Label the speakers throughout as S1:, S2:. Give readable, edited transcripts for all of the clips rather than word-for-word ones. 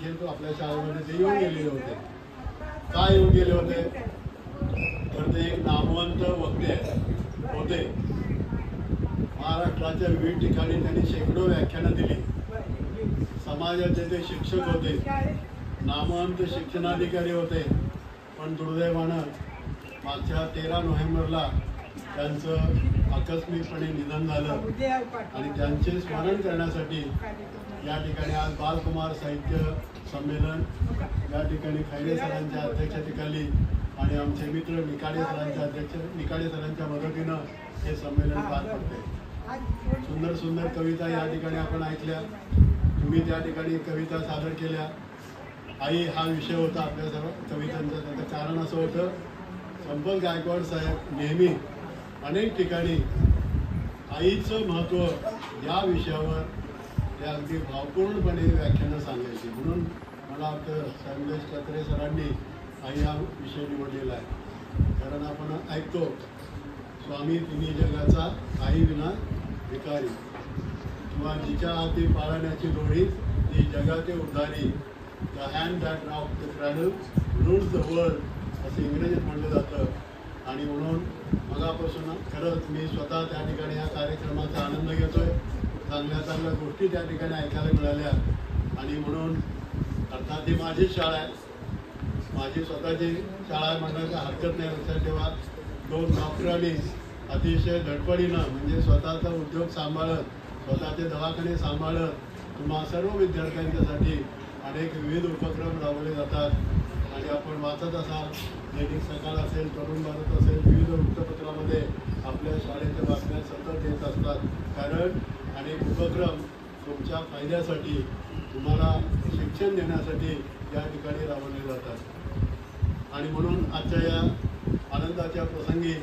S1: देखील आपल्या शाळेमध्ये ते येऊन गेलेले होते. काय येऊन गेले होते तर ते एक नामवंत वक्ते होते. महाराष्ट्राच्या विविध ठिकाणी त्यांनी शेकडो व्याख्यानं दिली. समाजाचे ते शिक्षक होते, नामवंत शिक्षणाधिकारी होते. पण दुर्दैवानं मागच्या 13 नोव्हेंबरला त्यांचं आकस्मिकपणे निधन झालं आणि त्यांचे स्मरण करण्यासाठी या ठिकाणी आज बालकुमार साहित्य संमेलन या ठिकाणी खैरे सरांच्या अध्यक्षतेखाली आणि आमचे मित्र निकाडे सरांच्या मदतीनं हे संमेलन पार पडते. सुंदर सुंदर कविता या ठिकाणी आपण ऐकल्या. तुम्ही त्या ठिकाणी कविता सादर केल्या. आई हा विषय होता आपल्या सर्व कवितांचा. त्याचं कारण असं होतं, संपत गायकवाड साहेब नेहमी अनेक ठिकाणी आईचं महत्त्व या विषयावर ते अगदी भावपूर्णपणे व्याख्यानं सांगायची. म्हणून मला वाटतं संदेश कत्रे सरांनी आई हा विषय निवडलेला आहे. कारण आपण ऐकतो, स्वामी तिन्ही जगाचा आई विना भिकारी, किंवा जिच्या हाती पाळण्याची दोरी ती जगाचे उद्धारी, the hand that rock the cradle rules the world असं इंग्रजीत म्हटलं जातं. आणि म्हणून मगापासून खरंच मी स्वतः त्या ठिकाणी या कार्यक्रमाचा आनंद घेतोय. चांगल्या चांगल्या गोष्टी त्या ठिकाणी ऐकायला मिळाल्या. आणि म्हणून अर्थात ही माझीच शाळा आहे, माझी स्वतःची शाळा म्हणायला हरकत नाही. लक्षात ठेवा, 2 डॉक्टरांनी अतिशय धडपडीनं म्हणजे स्वतःचा उद्योग सांभाळत, स्वतःचे दवाखाने सांभाळत तुम्हा सर्व विद्यार्थ्यांच्यासाठी अनेक विविध उपक्रम राबवले जातात. आणि आपण वाचत असाल, दैनिक सकाळ असेल, तरुण भारत असेल, विविध वृत्तपत्रामध्ये आपल्या शाळेच्या बातम्या सतत येत असतात. कारण अनेक उपक्रम तुमच्या फायद्यासाठी, तुम्हाला शिक्षण देण्यासाठी या ठिकाणी राबवले जातात. आणि म्हणून आजच्या या आनंदाच्या प्रसंगी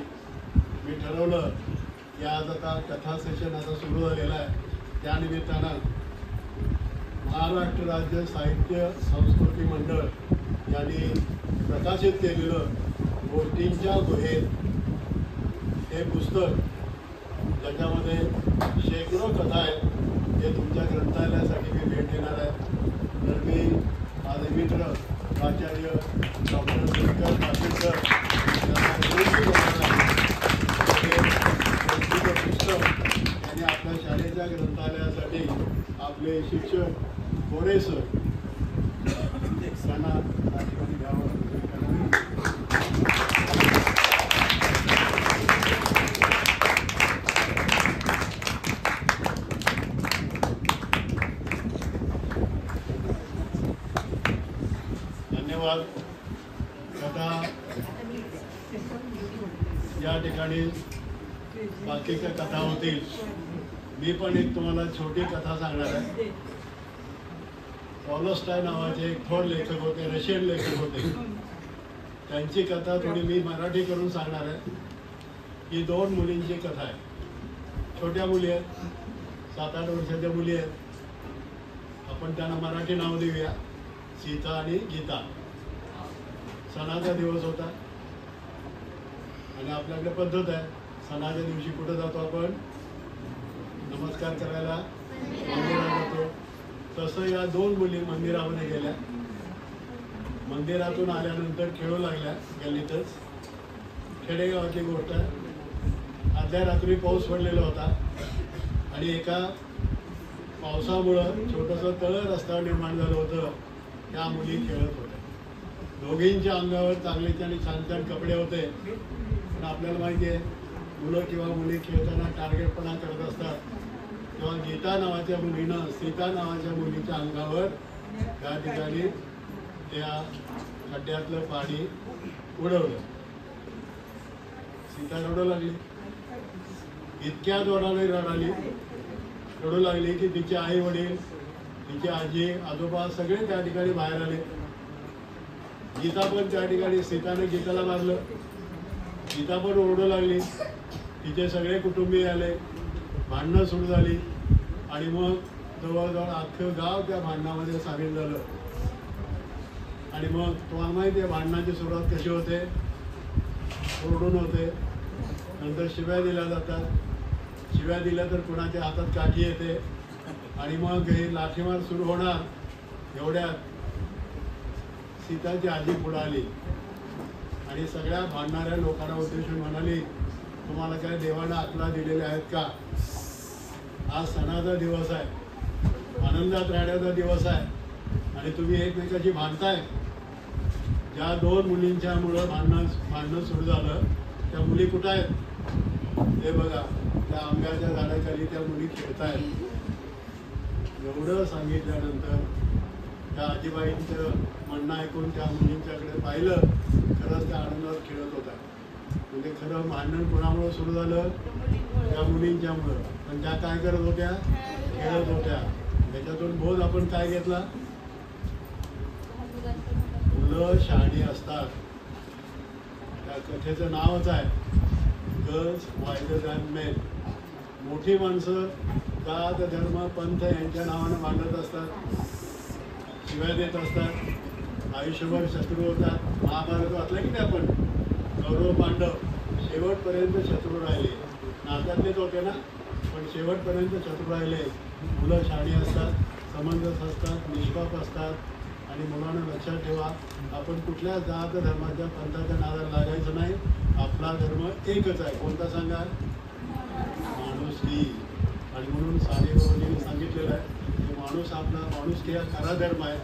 S1: मी ठरवलं की आज आता कथा सेशन आता सुरू झालेला आहे. त्यानिमित्तानं महाराष्ट्र राज्य साहित्य संस्कृती मंडळ यांनी प्रकाशित केलेलं गोष्टींच्या गुहेत हे पुस्तक, ज्याच्यामध्ये शेकडो कथा आहेत, हे तुमच्या ग्रंथालयासाठी मी भेट देणार आहे. तर मी माझे मित्र प्राचार्य डॉक्टर शंकर पाटील सर पुस्तक आणि आपल्या शाळेच्या ग्रंथालयासाठी आपले शिक्षक कोरे सर यांना घ्यावं. धन्यवाद. आता या ठिकाणी बाकीच्या कथा होतील. मी पण एक तुम्हाला छोटी कथा सांगणार आहे. टॉलस्टॉय नावाचे एक थोर लेखक होते, रशियन लेखक होते. त्यांची कथा थोडी मी मराठी करून सांगणार आहे. ही 2 मुलींची कथा आहे. छोट्या मुली आहेत, 7-8 वर्षाच्या मुली आहेत. आपण त्यांना मराठी नाव देऊया, सीता आणि गीता. सणाचा दिवस होता आणि आपल्याकडे पद्धत आहे, सणाच्या दिवशी कुठं जातो आपण? नमस्कार करायला मंदिरात जातो. तसं या 2 मुली मंदिरामध्ये गेल्या. मंदिरातून आल्यानंतर खेळू लागल्या गल्लीतच. खेडेगावाची गोष्ट आहे. अर्ध्या रात्री पाऊस पडलेला होता आणि एका पावसामुळं छोटंसं तळं रस्त्यावर निर्माण झालं होतं. त्या मुली खेळत होत्या. दोघींच्या अंगावर चांगले आणि छान छान कपडे होते. पण आपल्याला माहिती आहे, मुलं किंवा मुली खेळताना टार्गेटपणा करत असतात. तेव्हा गीता नावाच्या मुलीनं सीता नावाच्या मुलीच्या अंगावर त्या ठिकाणी त्या खड्ड्यातलं पाणी उडवलं. सीता रडू लागली. इतक्या जोराने रडू लागली की तिचे आई वडील, तिचे आजी आजोबा सगळे त्या ठिकाणी बाहेर आले. गीता पण त्या ठिकाणी, सीताने गीताला मारलं. गीता पण ओरडू लागली. तिचे सगळे कुटुंबीय आले. भांडणं सुरू झाली आणि मग जवळजवळ अख्खं गाव त्या भांडणामध्ये सामील झालं. आणि मग तुम्हाला माहिती आहे भांडणाची सुरुवात कशी होते? ओरडून होते. नंतर शिव्या दिल्या जातात. शिव्या दिल्या तर कुणाच्या हातात काठी येते आणि मग हे लाठीमार सुरू होणार. एवढ्यात सीताची आजी पुढे आली आणि सगळ्या भांडणाऱ्या लोकांना उद्देशून म्हणाली, तुम्हाला काय देवानं अकला दिलेल्या आहेत का? आज सणाचा दिवस आहे, आनंदात राहण्याचा दिवस आहे आणि तुम्ही एकमेकाची भांडताय. ज्या 2 मुलींच्यामुळं भांडणं सुरू झालं त्या मुली कुठं आहेत? ते बघा, त्या आंब्याच्या झाडाखाली त्या मुली खेळतायत. एवढं सांगितल्यानंतर त्या आजीबाईंचं म्हणणं ऐकून त्या मुलींच्याकडे पाहिलं. खरंच त्या आनंदात खेळत होता. म्हणजे खरं भांडण कोणामुळं सुरू झालं? त्या मुलींच्यामुळं. पण त्या काय करत होत्या? खेळत होत्या. त्याच्यातून बोध आपण काय घेतला? मुलं शहाणी असतात. त्या कथेचं नावच आहे गर्ल्स वायझर दॅन मेन. मोठी माणसं जात धर्म पंथ यांच्या नावानं भांडत असतात, शिव्या देत असतात, आयुष्यभर शत्रू होतात. महाभारत वाचलं की नाही आपण? कौरव पांडव शेवटपर्यंत शत्रू राहिले. नात्यातलेच होते ना, पण शेवटपर्यंत शत्रू राहिले. मुलं शहाणी असतात, समंजस असतात, निष्पाप असतात आणि मुलांना लक्षात ठेवा, आपण कुठल्या जात धर्माच्या पंथाच्या नादाला लागायचं नाही. आपला धर्म एकच आहे. कोणता सांगा? माणुसकी. आणि म्हणून सानेबाबांनी सांगितलेलं आहे की माणुसकी हा खरा धर्म आहे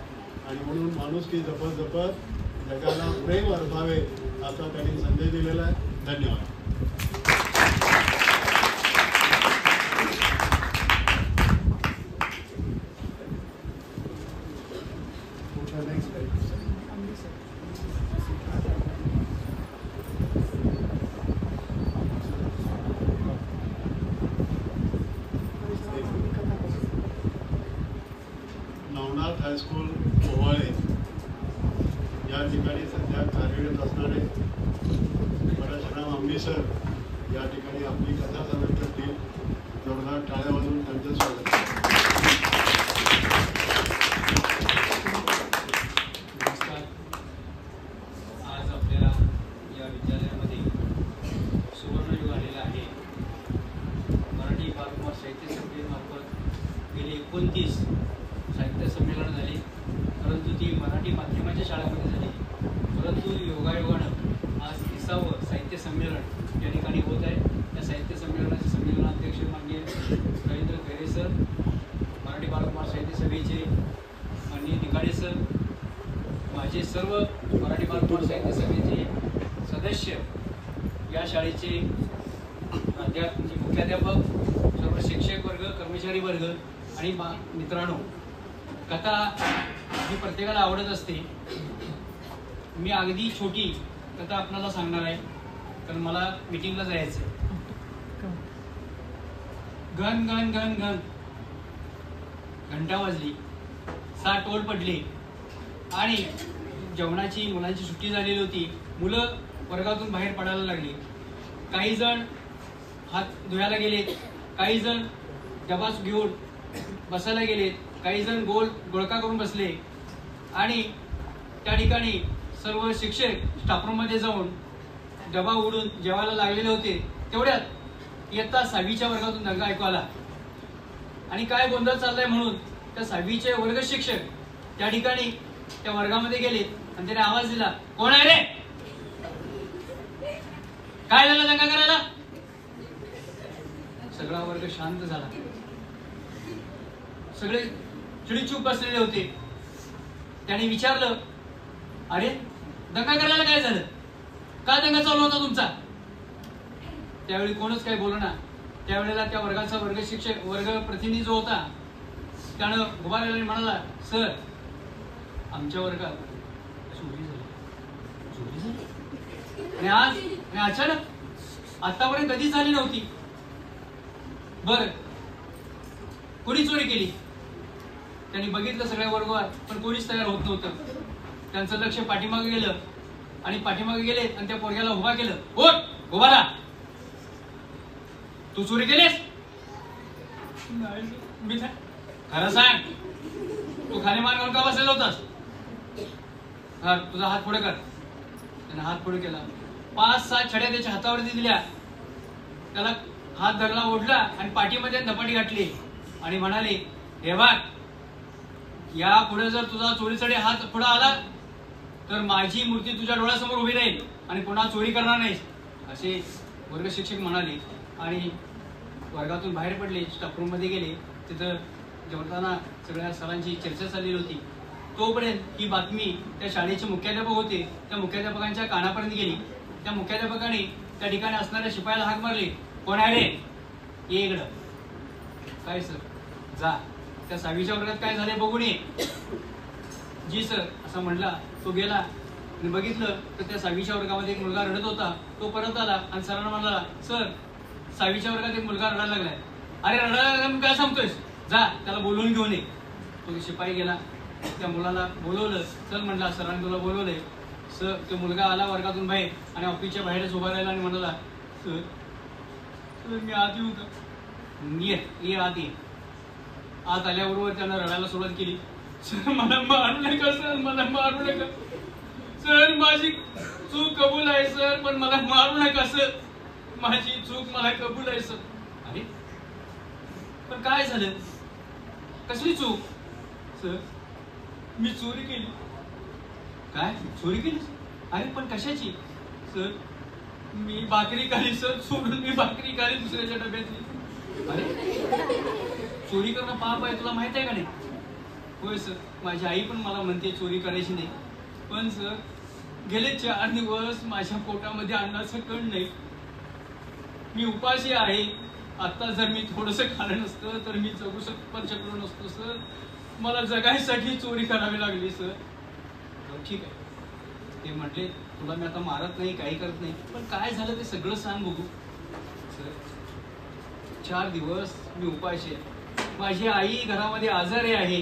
S1: आणि म्हणून माणुसकी जपत जपत जगाला प्रेम अर्पावे असा त्यांनी संदेश दिलेला आहे. धन्यवाद. नवनाथ हायस्कूल पोवाळे या ठिकाणी सध्या कार्यरत असणारे परशुराम आंबे सर या ठिकाणी आपली कथा सादर करतील. जोरदार टाळ्या वाजवून त्यांचं स्वागत.
S2: नमस्कार. आज आपल्या या विद्यालयामध्ये सुवर्णयुग आलेला आहे. मराठी बालकुमार साहित्य संमेलनामार्फत गेले 29 साहित्य संमेलन झाली, परंतु ती मराठी माध्यमाच्या शाळांमध्ये झाली. परंतु योगायोगानं आज 30वं साहित्य संमेलन या ठिकाणी होत आहे. त्या साहित्य संमेलनाचे संमेलनाध्यक्ष माननीय रवींद्र खैरे सर, मराठी बालकुमार साहित्य सभेचे माननीय निकाडे सर, माझे सर्व मराठी बालकुमार साहित्य सभेचे सदस्य, या शाळेचे मुख्याध्यापक, सर्व शिक्षक वर्ग, कर्मचारी वर्ग आणि मित्रांनो, कथा ही प्रत्येकाला आवडत असते. मी अगदी छोटी कथा आपल्याला सांगणार आहे, कारण मला मीटिंगला जायचं आहे. घन घन घन घन घंटा वाजली, 7 टोल पडले आणि जेवणाची मुलांची सुट्टी झालेली होती. मुलं वर्गातून बाहेर पडायला लागली. काही जण हात धुवायला गेलेत, काही जण डबा घेऊन बसायला गेलेत, काही जण गोळका करून बसले आणि त्या ठिकाणी सर्व शिक्षक स्टाफरूममध्ये जाऊन डबा उडून जेवायला लागलेले होते. तेवढ्यात इयत्ता 6वीच्या वर्गातून दंगा ऐकू आला आणि काय गोंधळ चाललाय म्हणून त्या 6वीचे वर्ग शिक्षक त्या ठिकाणी त्या वर्गामध्ये गेले आणि त्याने आवाज दिला, कोण आहे रे? काय झालं दंगा करायला? सगळा वर्ग शांत झाला. सगळे चिडीचूप बसलेले होते. त्याने विचारलं, अरे दंगा करायला काय झालं? का दंगा चालू होता तुमचा? त्यावेळी कोणच काही बोलना. त्यावेळेला त्या वर्गाचा वर्ग प्रतिनिधी जो होता त्यानं उभा राहिला आणि म्हणाला, सर आमच्या वर्गात चोरी झाली आणि आज अचानक आतापर्यंत कधीच झाली नव्हती. बर, कोणी चोरी केली? त्यांनी बघितलं सगळ्या वर्गात, पण कोणीच तयार होत नव्हतं. त्यांचं लक्ष पाठीमागे गेलं आणि पाठीमागे गेले आणि त्या पोरग्याला उभा केलं. उठ, उभा राहा. तू चोरी केलीस? मी खरं सांग, तू खाली मान घालून का बसलेला होतास? तुझा हात पुढे कर. त्याने हात पुढे केला. 5-6 छड्या त्याच्या हातावरती दिल्या. त्याला हात धरला, ओढला आणि पाठीमध्ये धपाटी घातली आणि म्हणाले, हे बघ, या पुढे जर तुझा चोरीसाठी हात पुढे आला तर माझी मूर्ती तुझ्या डोळ्यासमोर उभी राहील आणि पुन्हा चोरी करणार नाहीस, असे वर्ग शिक्षक म्हणाले. आणि वर्गातून बाहेर पडले, स्टाफ रूम मध्ये गेले. तिथं जेवताना सगळ्या सरांची चर्चा चालली होती. तोपर्यंत ही बातमी त्या शाळेचे मुख्याध्यापक होते, त्या मुख्याध्यापकांच्या कानापर्यंत गेली. त्या मुख्याध्यापकाने त्या ठिकाणी असणाऱ्या शिपायाला हाक मारली, कोण आहे रे, ये इकडं. काय सर, जा त्या 6वीच्या वर्गात काय झाले बघून ये. जी सर असं म्हणला. तो गेला आणि बघितलं तर त्या 6वीच्या वर्गामध्ये एक मुलगा रडत होता. तो परत आला आणि सरांना म्हणाला, सर 6वीच्या वर्गात एक मुलगा रडायला लागलाय. अरे रडायला मी काय सांगतोयस, जा त्याला बोलवून घेऊन ये. तो शिपाई गेला, त्या मुलाला बोलवलं. सर म्हणला, सरांनी तुला बोलवलंय. सर तो मुलगा आला वर्गातून बाहेर आणि ऑफिसच्या बाहेरच उभा राहिला आणि म्हणाला, सर मी आत येऊ का. ये आत ये. आत आल्याबरोबर त्यानं रडायला सुरुवात केली. सर मला मारू नका, सर मला मारू नका, सर माझी चूक कबूल आहे सर, पण मला मारू नका सर, माझी चूक मला कबूल आहे सर. अरे पण काय झालं, कसली चूक. सर मी चोरी केली. काय चोरी केली. अरे पण कशाची. सर मी भाकरी खाली सर, सोडून मी भाकरी खाली दुसऱ्याच्या डब्यातली. अरे चोरी करणं पाप आहे, तुला माहित आहे का नाही. होय सर, माझी आई पण मला म्हणते चोरी करायची नाही, पण सर गेले 4 दिवस माझ्या पोटामध्ये अन्नाचं कण नाही, मी उपाशी आहे. आता जर मी थोडंसं खाल्लं नसतं तर मी जगू शकलो नसतो सर, मला जगायसाठी चोरी करावी लागली सर. ठीक आहे, ते म्हटले तुला मी आता मारत नाही, काही करत नाही, पण काय झालं ते सगळं सांग बघू. सर 4 दिवस मी उपाशी आहे, माझी आई घरामध्ये आजारी आहे,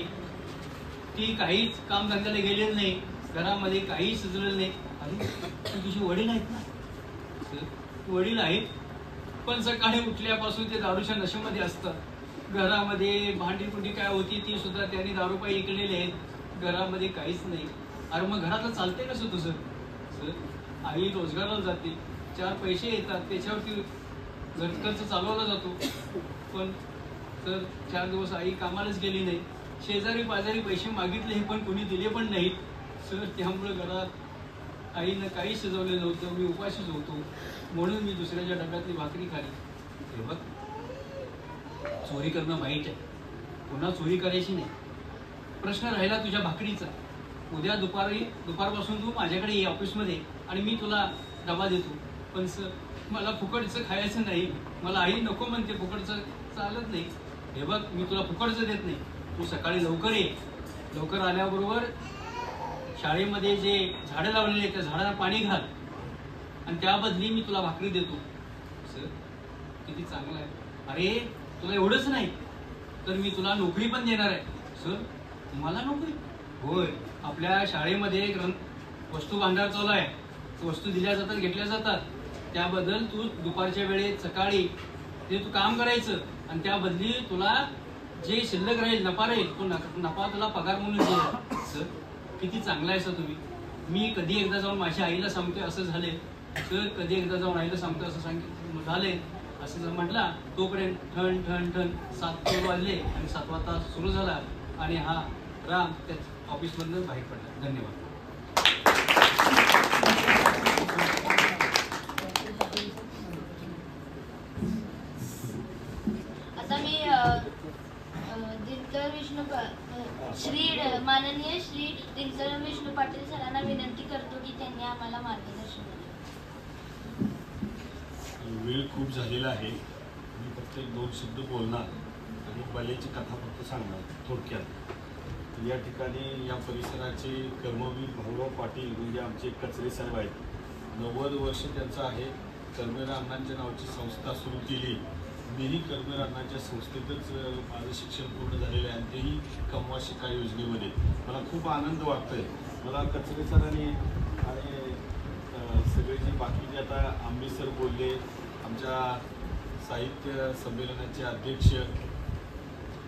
S2: ती काहीच कामधंद्याला गेलेली नाही, घरामध्ये काही सुचलेलं नाही. अरे तुझे वडील आहेत ना. सर वडील आहेत, पण सकाळी उठल्यापासून ते दारूच्या नशेमध्ये असतात. घरामध्ये भांडी काय होती ती सुद्धा त्यांनी दारू पायी इकलेले आहेत, घरामध्ये काहीच नाही. अरे मग घरातलं चालतंय कसं तुझं. सर आई रोजगाराला जाते, 4 पैसे येतात, त्याच्यावरती घर खर्च चालवला जातो. पण सर 4 दिवस आई कामालाच गेली नाही, शेजारी पाजारी पैसे मागितले पण कोणी दिले पण नाहीत. सर त्यामुळे घरात आईनं काही शिजवलं नव्हतं, मी उपाशीच होतो, म्हणून मी दुसऱ्याच्या डब्यातली भाकरी खाली. हे बघ, चोरी करणं वाईट आहे, पुन्हा चोरी करायची नाही. प्रश्न राहिला तुझ्या भाकरीचा. उद्या दुपारपासून तू माझ्याकडे ये ऑफिसमध्ये आणि मी तुला डबा देतो. पण सर मला फुकटचं खायचं नाही, मला आई नको म्हणते, फुकटचं चालत नाही. हे बघ मी तुला फुकटचं देत नाही, तू सकाळी लवकर ये. लवकर आल्याबरोबर शाळेमध्ये जे झाडं लावलेली त्या झाडांना पाणी घाल आणि त्या बदली मी तुला भाकरी देतो. सर किती चांगलं आहे. अरे तुला एवढंच नाही तर मी तुला नोकरी पण देणार आहे. सर मला नोकरी. होय, आपल्या शाळेमध्ये वस्तू भांडार चालू आहे, वस्तू दिल्या जातात, घेतल्या जातात, त्याबद्दल तू दुपारच्या वेळेत सकाळी ते तू काम करायचं आणि त्या बदली तुला जे शिल्लक राहील, नफा राहील, तो नफा तुला पगार म्हणून देणार. सर किती चांगला आहे सर तुम्ही. मी कधी एकदा जाऊन माझ्या आईला सांगतोय असं झाले, सर कधी एकदा जाऊन आईला सांगतोय असं झाले, असं जर म्हटला तोपर्यंत ठण ठण ठण 7 वाजले आणि 7वा तास सुरू झाला आणि हा राम त्या ऑफिसमधून बाहेर पडला. धन्यवाद.
S3: आता मी माननीय श्री दिनकर विष्णू पाटील सरांना विनंती करतो की त्यांनी आम्हाला मार्गदर्शन करावे.
S4: वेळ खूप झालेला आहे, मी फक्त 1-2 शब्द बोलणार आणि बालेची कथा फक्त सांगणार थोडक्यात. या ठिकाणी या परिसराचे कर्मवीर भाऊराव पाटील म्हणजे आमचे कचरे साहेब आहेत. 90 वर्ष त्यांचं आहे. कर्मेर अण्णांच्या नावाची संस्था सुरू केली. मीही कर्मेर अण्णांच्या संस्थेतच माझं शिक्षण पूर्ण झालेलं आहे आणि तेही कमवा शिका योजनेमध्ये. मला खूप आनंद वाटतो आहे. मला कचरे सरांनी आणि सगळे जे बाकीचे आता आंबे सर बोलले, आमच्या साहित्य संमेलनाचे अध्यक्ष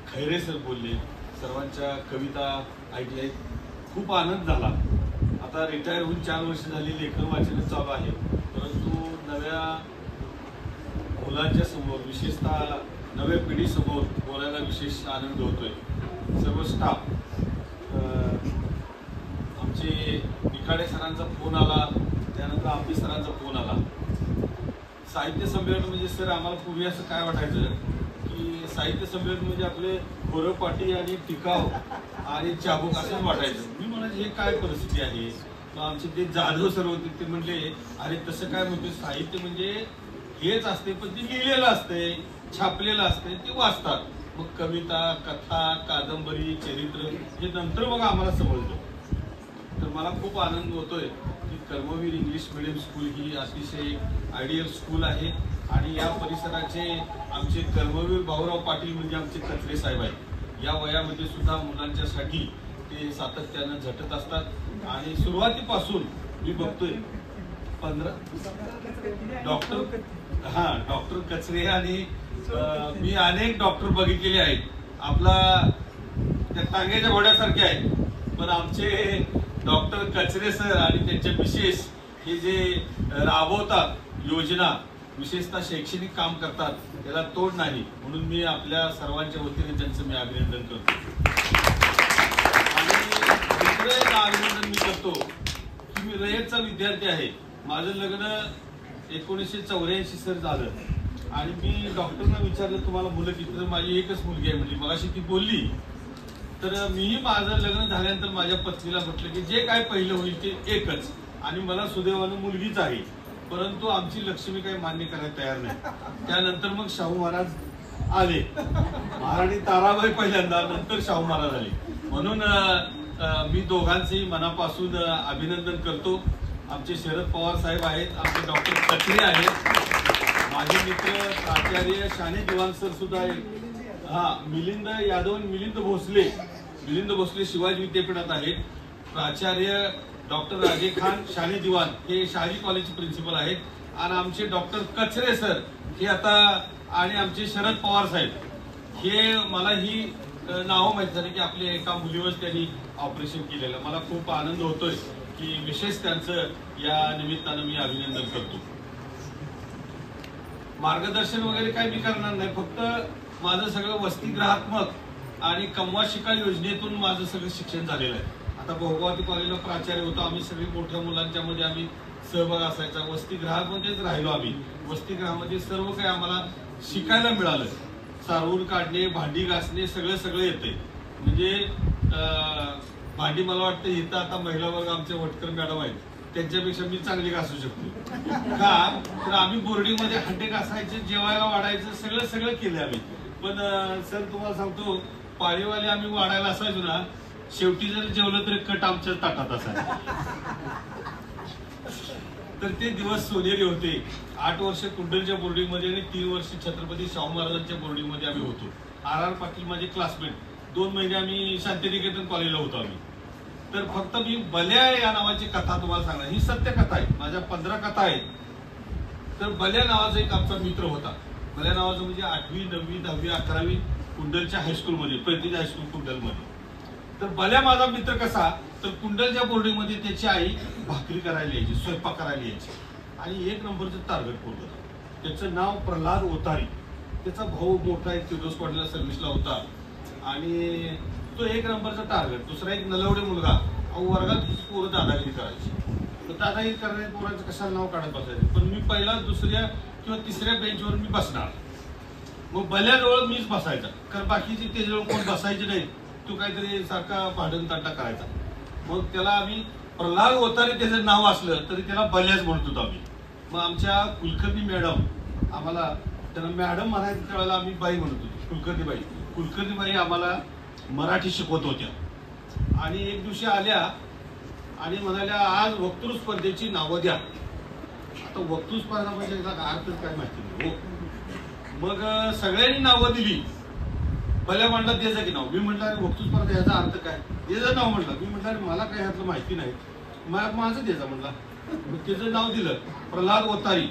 S4: खैरे सर बोलले, सर्वांच्या कविता ऐकल्या, खूप आनंद झाला. आता रिटायर होऊन 4 वर्ष झाली, लेखन वाचन चालू आहे, परंतु नव्या मुलांच्या समोर विशेषतः नव्या पिढीसमोर बोलायला विशेष आनंद होतोय. सर्व स्टाफ आमचे चिकाडे सरांचा फोन आला, त्यानंतर आंबे सरांचा फोन आला. साहित्य संमेलन म्हणजे सर आम्हाला पूर्वी असं काय वाटायचं की साहित्य संमेलन म्हणजे आपले खोरपाटी आणि टिकाव आणि चाबूक असंच वाटायचं. मी म्हणायचं हे काय परिस्थिती आहे. मग आमचे ते जाधव सर होते, ते म्हणले अरे तसं काय म्हणते, साहित्य म्हणजे हेच असते पण ते लिहिलेलं असते, छापलेलं असते, ते वाचतात. मग कविता, कथा, कादंबरी, चरित्र हे नंतर मग आम्हाला समजलं. तर मला खूप आनंद होतोय की कर्मवीर इंग्लिश मिडियम स्कूल ही अतिशय आयडियल स्कूल आहे आणि या परिसराचे आमचे कर्मवीर भाऊराव पाटील म्हणजे आमचे कचरे साहेब आहेत. या वयामध्ये सुद्धा मुलांच्यासाठी ते सातत्यानं झटत असतात आणि सुरुवातीपासून मी बघतोय 15 डॉक्टर कचरे आणि मी अनेक डॉक्टर बघितलेले आहेत. आपला त्या टांग्याच्या घोड्यासारखे आहेत, पण आमचे डॉक्टर कचरे सर आणि त्यांचे विशेष हे जे राबवतात योजना, विशेषतः शैक्षणिक काम करतात, त्याला तोड नाही. म्हणून मी आपल्या सर्वांच्या वतीने त्यांचं मी अभिनंदन करतो. आणि दुसरं एक अभिनंदन मी करतो की मी रयतचा विद्यार्थी आहे. माझं लग्न 1984 सर झालं आणि मी डॉक्टरना विचारलं तुम्हाला मुलं किती, तर माझी एकच मुलगी आहे म्हणजे मगाशी ती बोलली. तर मीही माझं लग्न झाल्यानंतर माझ्या पत्नीला म्हटलं की जे काय पहिलं होईल ते एकच, आणि मला सुदैवानं मुलगीच आहे. परंतु आमची लक्ष्मी काही मान्य करायला तयार नाही. त्यानंतर मग शाहू महाराज आले, महाराणी ताराबाई पहिल्यांदा, नंतर शाहू महाराज आले. म्हणून मी दोघांचेही मनापासून अभिनंदन करतो. आमचे शरद पवार साहेब आहेत, आमचे डॉक्टर कचरे आहेत, माझे मित्र प्राचार्य शाने दिवाण सर सुद्धा आहेत. मिलिंद यादव, मिलिंद भोसले शिवाजी विद्यापीठात आहेत. प्राचार्य डॉक्टर राजे खान शाने दिवाण हे शहाजी कॉलेजचे प्रिन्सिपल आहेत. आणि आमचे डॉक्टर कचरे सर हे आता, आणि आमचे शरद पवार साहेब हे, मला ही नावं माहिती झाली की आपल्या एका मुलीवर त्यांनी ऑपरेशन केलेलं. मला खूप आनंद होतोय की विशेष त्यांचं या निमित्तानं मी अभिनंदन करतो. मार्गदर्शन वगैरे काही मी करणार नाही, फक्त माझं सगळं वसतिगृहात्मक आणि कमवा शिका योजनेतून माझं सगळं शिक्षण झालेलं आहे. आता भोगावती कॉलेजला प्राचार्य होतो आम्ही, सगळी मोठ्या मुलांच्या मध्ये आम्ही सहभाग असायचा. वसतिगृहामध्येच राहिलो आम्ही. वसतिगृहामध्ये सर्व काही आम्हाला शिकायला मिळालं. सारवून काढणे, भांडी घासणे, सगळं येते. म्हणजे भांडी मला वाटतं इथं आता महिला वर्ग आमचे वटकर मॅडम आहेत, त्यांच्यापेक्षा मी चांगली घासू शकतो. का तर आम्ही बोर्डिंगमध्ये हंडे घासायचे, जेवायला वाढायचं, सगळं केलं आम्ही. पण सर तुम्हाला सांगतो, पाळीवाले आम्ही वाढायला असायचो ना, शेवटी जर जेवलं तरी कट आमच्या ताटात असायचा. तर ते दिवस सोनेरी होते. 8 वर्ष कुंडलच्या बोर्डिंगमध्ये आणि 3 वर्ष छत्रपती शाहू महाराजांच्या बोर्डिंगमध्ये आम्ही होतो. RR पाटील माझे क्लासमेट. 2 महिने आम्ही शांतिनिकेतन कॉलेजला होतो आम्ही. तर फक्त मी बल्या या नावाची कथा तुम्हाला सांगणार, ही सत्य कथा आहे. माझ्या 15 कथा आहेत. तर बल्या नावाचा एक आमचा मित्र होता. बल्या नावाचं म्हणजे 8वी, 9वी, 10वी, 11वी कुंडलच्या हायस्कूलमध्ये, पैतीज हायस्कूल कुंडलमध्ये. तर बल्या माझा मित्र कसा, तर कुंडलच्या बोर्डिंगमध्ये त्याची आई भाकरी करायला यायची, स्वयंपाक करायला यायची. आणि 1 नंबरचं टार्गेट पोरगं. त्याचं नाव प्रल्हाद ओतारी. त्याचा भाऊ मोठा एक तिरोस कॉलेजला सर्व्हिसला होता आणि तो 1 नंबरचा टार्गेट. दुसरा एक नलवडे मुलगा, वर्गात पोरं दादागिरी करायची. तर दादागिरी करणाऱ्या पोरांचं कशाला नाव काढत बसायचं. पण मी पहिला, दुसऱ्या किंवा तिसऱ्या बेंचवर मी बसणार. मग बल्याजवळ मीच बसायचा, कारण बाकीची त्याच्याजवळ कोण बसायचे नाही. तो काहीतरी सारखा भांडण तांडा करायचा. मग त्याला आम्ही प्रल्हाद ओतारे त्याचं नाव असलं तरी त्याला बल्याच म्हणत होतो आम्ही. मग आमच्या कुलकर्णी मॅडम, आम्हाला त्यांना मॅडम म्हणायचं त्यावेळेला आम्ही बाई म्हणत होतो. कुलकर्णीबाई आम्हाला मराठी शिकवत होत्या. आणि एक दिवशी आल्या आणि म्हणाल्या आज वक्तृत्व स्पर्धेची नावं द्या. आता वक्तृत्व स्पर्धा म्हणजे अर्थच काय माहिती नाही हो. मग सगळ्यांनी नावं दिली. पहिल्या म्हणला त्याचं की नाव. मी म्हटलं अरे वक्तृत्व स्पर्धा याचा अर्थ काय, त्याचं नाव म्हटलं. मी म्हटलं अरे मला काय ह्यातलं माहिती नाही, माझं द्यायचं म्हटलं. त्याचं नाव दिलं प्रल्हाद ओतारी.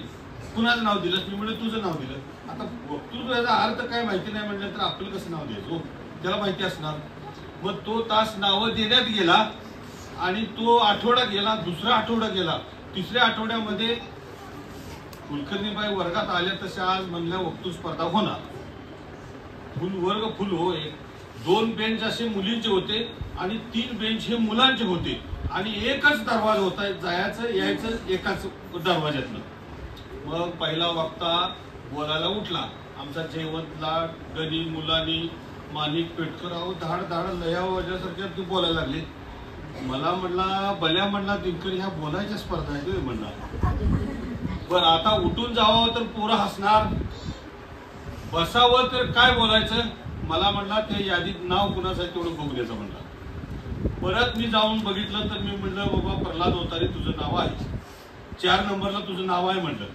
S4: कुणाचं नाव दिलं, मी म्हटलं तुझं नाव दिलं. आता वक्तृत्व याचा अर्थ काय माहिती नाही म्हटलं तर आपल्याला कसं नाव द्यायचं, त्याला माहिती असणार. मग तो तास नावं देण्यात गेला आणि तो आठवडा गेला, दुसरा आठवडा गेला. तिसऱ्या आठवड्यामध्ये कुलकर्णीबाई वर्गात आल्या तशा आज म्हणल्या वक्तृत्व स्पर्धा होणार. वर्ग फुल हो. 2 बेंच असे मुलींचे होते आणि 3 बेंच हे मुलांचे होते आणि एकच दरवाजा होता, जायचं यायचं एकाच दरवाज्यातनं. मग पहिला वक्ता बोलायला उठला, आमचा जयवंतला गणी मुलांनी माणिक पेटकर अहो धाड धाड लया वाजल्यासारख्या तू बोलायला लागले. मला म्हणला बल्या म्हणला दिनकर ह्या बोलायच्या स्पर्धा आहे म्हणला. पण आता उठून जावं तर पोरं हसणार, बसावं तर काय बोलायचं. मला म्हणला ते यादीत नाव कुणाचं आहे तेवढं बघून यायचं म्हणला. परत मी जाऊन बघितलं तर मी म्हणलं बाबा प्रल्हाद होतारे तुझं नाव आहे, 4 नंबरला तुझं नाव आहे म्हणलं.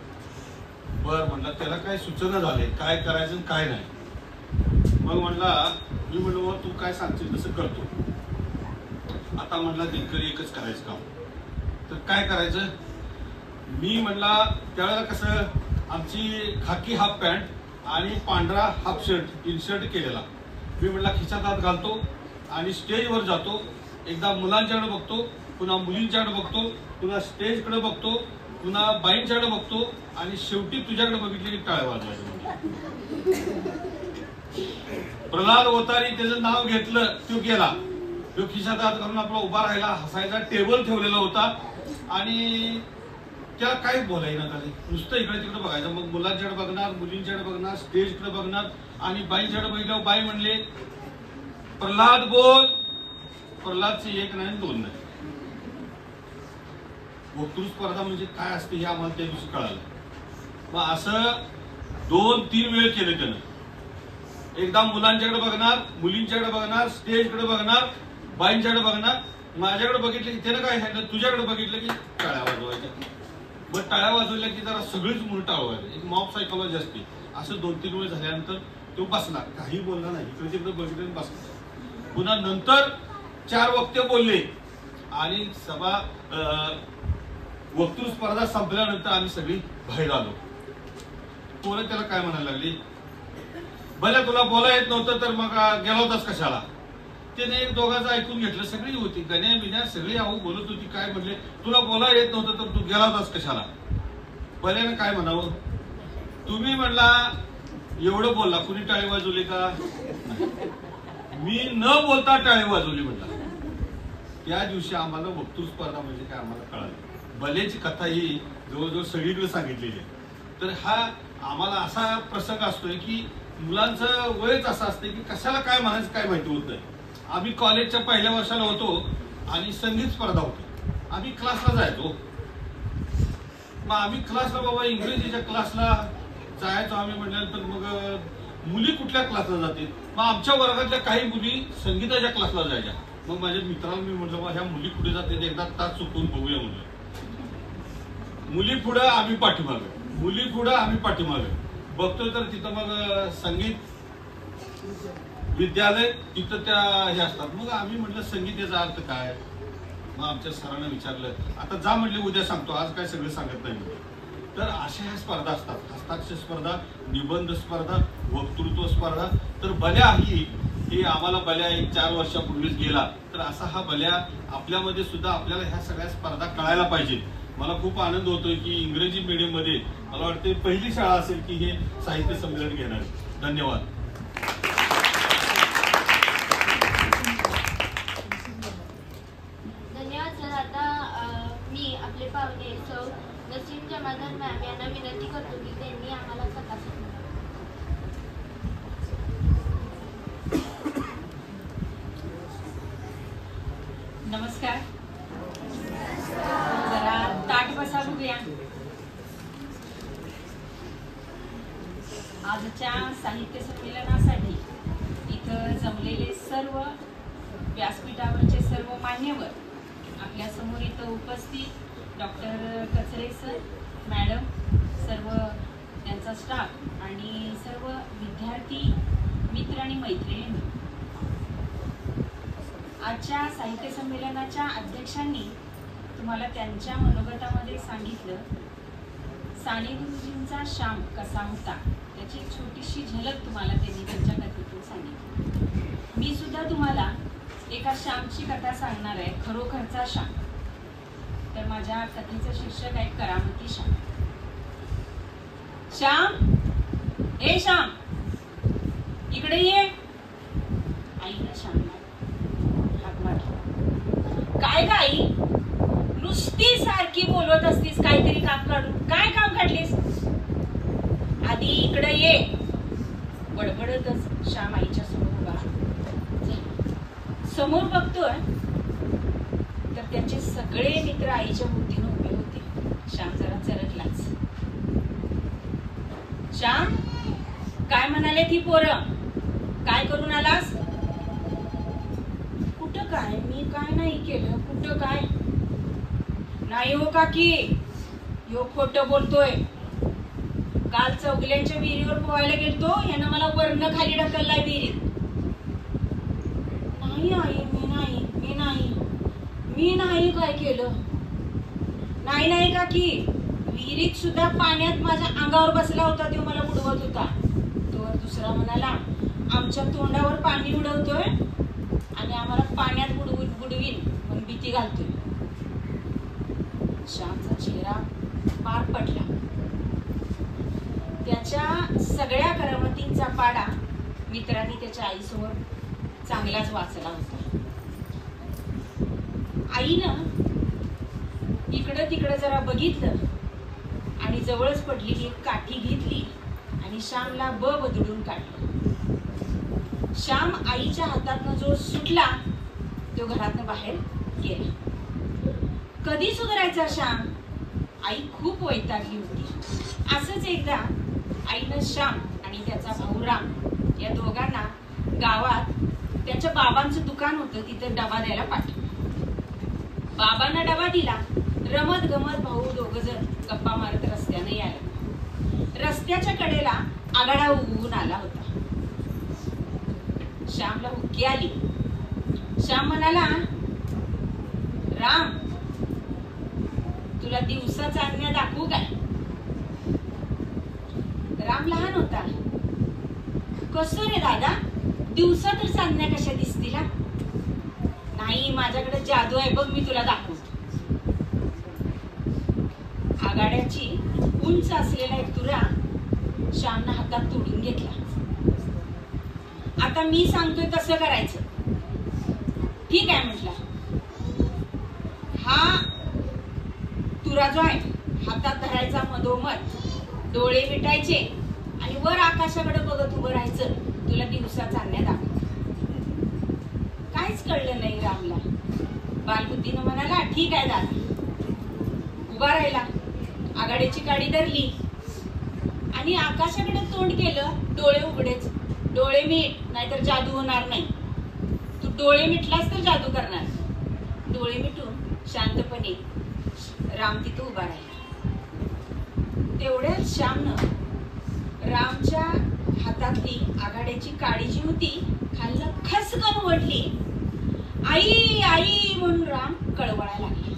S4: बर म्हणलं त्याला काय सूचना झाले काय करायचं काय नाही. मग म्हणला मी म्हणलं बाबा तू काय सांगशील तसं करतो. आता म्हणला दिनकर एकच करायचं काम, तर काय करायचं. मी म्हणला त्यावेळेला कसं आमची खाकी हाफ पॅन्ट आणि पांढरा हाफ शर्ट इनशर्ट केलेला. मी म्हणला खिशात हात घालतो आणि स्टेजवर जातो, एकदा मुलांच्याकडे बघतो, पुन्हा मुलींच्याकडे बघतो, पुन्हा स्टेजकडे बघतो, पुन्हा बाईंच्याकडे बघतो आणि शेवटी तुझ्याकडे बघितले की टाळ्या वाजवायचं. प्रल्हाद होतारी त्याचं नाव घेतलं, तो गेला. तो खिशात हात घालून आपला उभा राहिला, हसायचा टेबल ठेवलेला होता आणि त्याला काहीच बोलायला झाले, नुसतं इकडे तिकडे बघायचं. मग मुलांच्याकडे बघणार, मुलींच्याकडे बघणार, स्टेजकडे बघणार आणि बाईंच्याकडे बघितल्यावर बाई म्हणले प्रल्हाद बोल. प्रल्हादचे 1 नाही 2 नाही. वक्तृत्व स्पर्धा म्हणजे काय असते हे आम्हाला त्या दिवशी कळालं. मग असं 2-3 वेळ केलं त्यानं. एकदा मुलांच्याकडे बघणार, मुलींच्याकडे बघणार, स्टेजकडे बघणार, बाईंच्याकडे बघणार. माझ्याकडे बघितलं की त्यानं काय सांगितलं, तुझ्याकडे बघितलं की टाळ्या वाजवायच्या. मग टाळ्या वाजवल्या की जरा सगळीच मुलं टाळवायचं, एक मॉब सायकॉलॉजी असते. असं 2-3 वेळ झाल्यानंतर तो बसला, काही बोलला नाही, इकडे तिकडे बघितलं बसला. पुन्हा नंतर 4 वक्ते बोलले आणि सभा वक्तृत्व स्पर्धा संपल्यानंतर आम्ही सगळी बाहेर आलो. पोरं त्याला काय म्हणायला लागली, भले तुला बोला येत नव्हतं तर मग गेला होतास कशाला. त्याने 1-2 ऐकून घेतलं, सगळी होती गण्या बिण्या सगळी आहो बोलत होती. काय म्हणले तुला बोला येत नव्हतं तर तू गेला होतास कशाला. भल्यानं काय म्हणावं, तुम्ही म्हणला एवढं बोलला, कुणी टाळी वाजवली का. मी न बोलता टाळी वाजवली म्हणला. त्या दिवशी आम्हाला वक्तृत्व स्पर्धा म्हणजे काय आम्हाला कळालं. भल्याची कथा ही जवळजवळ सगळीकडे सांगितलेली आहे. तर हा आम्हाला असा प्रसंग असतोय की मुलांचं वयच असं असतं की कशाला काय म्हणायचं काय माहिती होत नाही. आम्ही कॉलेजच्या पहिल्या वर्षाला होतो आणि संगीत स्पर्धा होती. आम्ही क्लासला जायचो. मग आम्ही क्लासला बाबा इंग्रजीच्या क्लासला जायचो आम्ही. म्हटल्यानंतर मग मुली कुठल्या क्लासला जातील. मग आमच्या वर्गातल्या काही मुली संगीताच्या क्लासला जायच्या. मग माझ्या मित्राला मी म्हटलं बा ह्या मुली कुठे जाते एकदा तास चुकून बघूया म्हणलं. मुली पुढं आम्ही पाठीमागे, मुली पुढं आम्ही पाठीमागे बघतोय. तर तिथं मग संगीत विद्यालय तिथं त्या हे असतात. मग आम्ही म्हटलं संगीत याचा अर्थ काय. मग आमच्या सरांना विचारलं, आता जा म्हटले उद्या सांगतो, आज काय सगळं सांगत नाही. तर अशा ह्या स्पर्धा असतात, हस्ताक्षर स्पर्धा, निबंध स्पर्धा, वक्तृत्व स्पर्धा. तर बल्या ही आम्हाला बल्या 4 वर्षापूर्वीच गेला. तर असा हा बल्या आपल्यामध्ये सुद्धा आपल्याला ह्या सगळ्या स्पर्धा कळायला पाहिजे. मला खूप आनंद होतोय की इंग्रजी मीडियम मध्ये मला वाटते पहिली शाळा असेल की हे साहित्य संमेलन घेणार. धन्यवाद.
S3: धन्यवाद सर. आता मी आपले पाहुणे सौ नसीम जमादार मॅम यांना विनंती करतो की त्यांनी आम्हाला कथा सांगावी.
S5: नमस्कार. जरा ताट बसा बघूया. आजच्या साहित्य संमेलनासाठी इथं जमलेले सर्व व्यासपीठावरचे सर्व मान्यवर, आपल्या समोर इथं उपस्थित डॉक्टर कचरे सर, मॅडम, सर्व त्यांचा स्टाफ आणि सर्व विद्यार्थी मित्र आणि मैत्रिणी. आजच्या साहित्य संमेलनाच्या अध्यक्षांनी तुम्हाला त्यांच्या मनोगतामध्ये सांगितलं साने गुरुजींचा श्याम कसा होता, त्याची एक छोटीशी झलक तुम्हाला त्यांनी त्यांच्या कथेतून सांगितली. मी सुद्धा तुम्हाला एका श्यामची कथा सांगणार आहे, खरोखरचा श्याम. तर माझ्या कथेचं शीर्षक आहे करामती श्याम. श्याम, ए श्याम, इकडे ये. आईनं श्यामला हाक मारला. काय ग आई, नुसती सारखी बोलत असतीस काहीतरी काम काढून. काय काम काढलीस? आधी इकडे ये. बडबडतच श्याम आईच्या समोर उभा झाला. समोर बघतोय तर त्याचे सगळे मित्र आईच्या भोवतीने उभे होते. श्याम जरा चरकलाच. श्याम, काय म्हणाले ती पोरं? काय करून आलास? कुठं काय, मी काय नाही केलं. कुठं काय नाही हो काकी, ह्यो खोटं बोलतोय. काल चौगल्यांच्या विहिरीवर पोहायला गेलतो, यानं मला वरनं खाली ढकललाय विहिरीत. नाही आई, मी नाही काय केलं. नाही काकी, विहिरीत सुद्धा पाण्यात माझ्या अंगावर बसला होता, तो मला बुडवत होता. तोवर दुसरा म्हणाला, आमच्या तोंडावर पाणी उडवतोय आणि आम्हाला पाण्यात बुडवीन म्हणून भीती घालतोय. श्यामचा चेहरा पार पडला. त्याच्या सगळ्या करामतींचा पाडा मित्रांनी त्याच्या आईसमोर चांगलाच वाचला होता. आईनं इकडं तिकडं जरा बघितलं आणि जवळच पडलेली एक काठी घेतली आणि श्यामला बदलून काढलं. श्याम आईच्या हातातनं जो सुटला तो घरातनं बाहेर गेला. कधी सुधारायचा श्याम? आई खूप वैतागली होती. असंच एकदा आईनं श्याम आणि त्याचा भाऊ राम या दोघांना गावात त्याच्या बाबांचं दुकान होतं तिथं डबा द्यायला पाठवलं. बाबांना डबा दिला. रमत गमत भाऊ दोघ जण गप्पा मारत रस्त्याने यायला. रस्त्याच्या कडेला आघाडा उगवून आला होता. श्यामला हुक्की आली. श्याम म्हणाला, राम, तुला दिवसा चांदण्या दाखवू काय? राम लहान होता. कसं रे दादा, दिवसा तर चांदण्या कशा दिसतील? नाही, माझ्याकडे जादू आहे बघ, मी तुला दाखवतो. आघाड्याची उंच असलेला एक तुरा श्यामनं हातात तोडून घेतला. आता मी सांगतोय तसं करायचं. ठीक आहे म्हटला. हा तुरा जो आहे हातात धरायचा, मधोमध डोळे मिटायचे आणि वर आकाशाकडे बघत उभं राहायचं. तुला दिवसा चांदण्या दाखव. काहीच कळलं नाही रामला. बालबुद्धीनं म्हणाला, ठीक आहे दादा. उभा राहिला. आघाडीची काडी धरली आणि आकाशाकडे तोंड केलं. डोळे उघडेच. डोळे मीट, नाहीतर जादू होणार नाही. तू डोळे मिटलास तर जादू करणार. डोळे मिटून शांतपणे राम तिथं उभा राहिला. तेवढ्यात श्यामनं रामच्या हातातली आघाड्याची काडी जी होती खाल्लं खसकन ओढली. आई आई म्हणून राम कळवळायला लागला.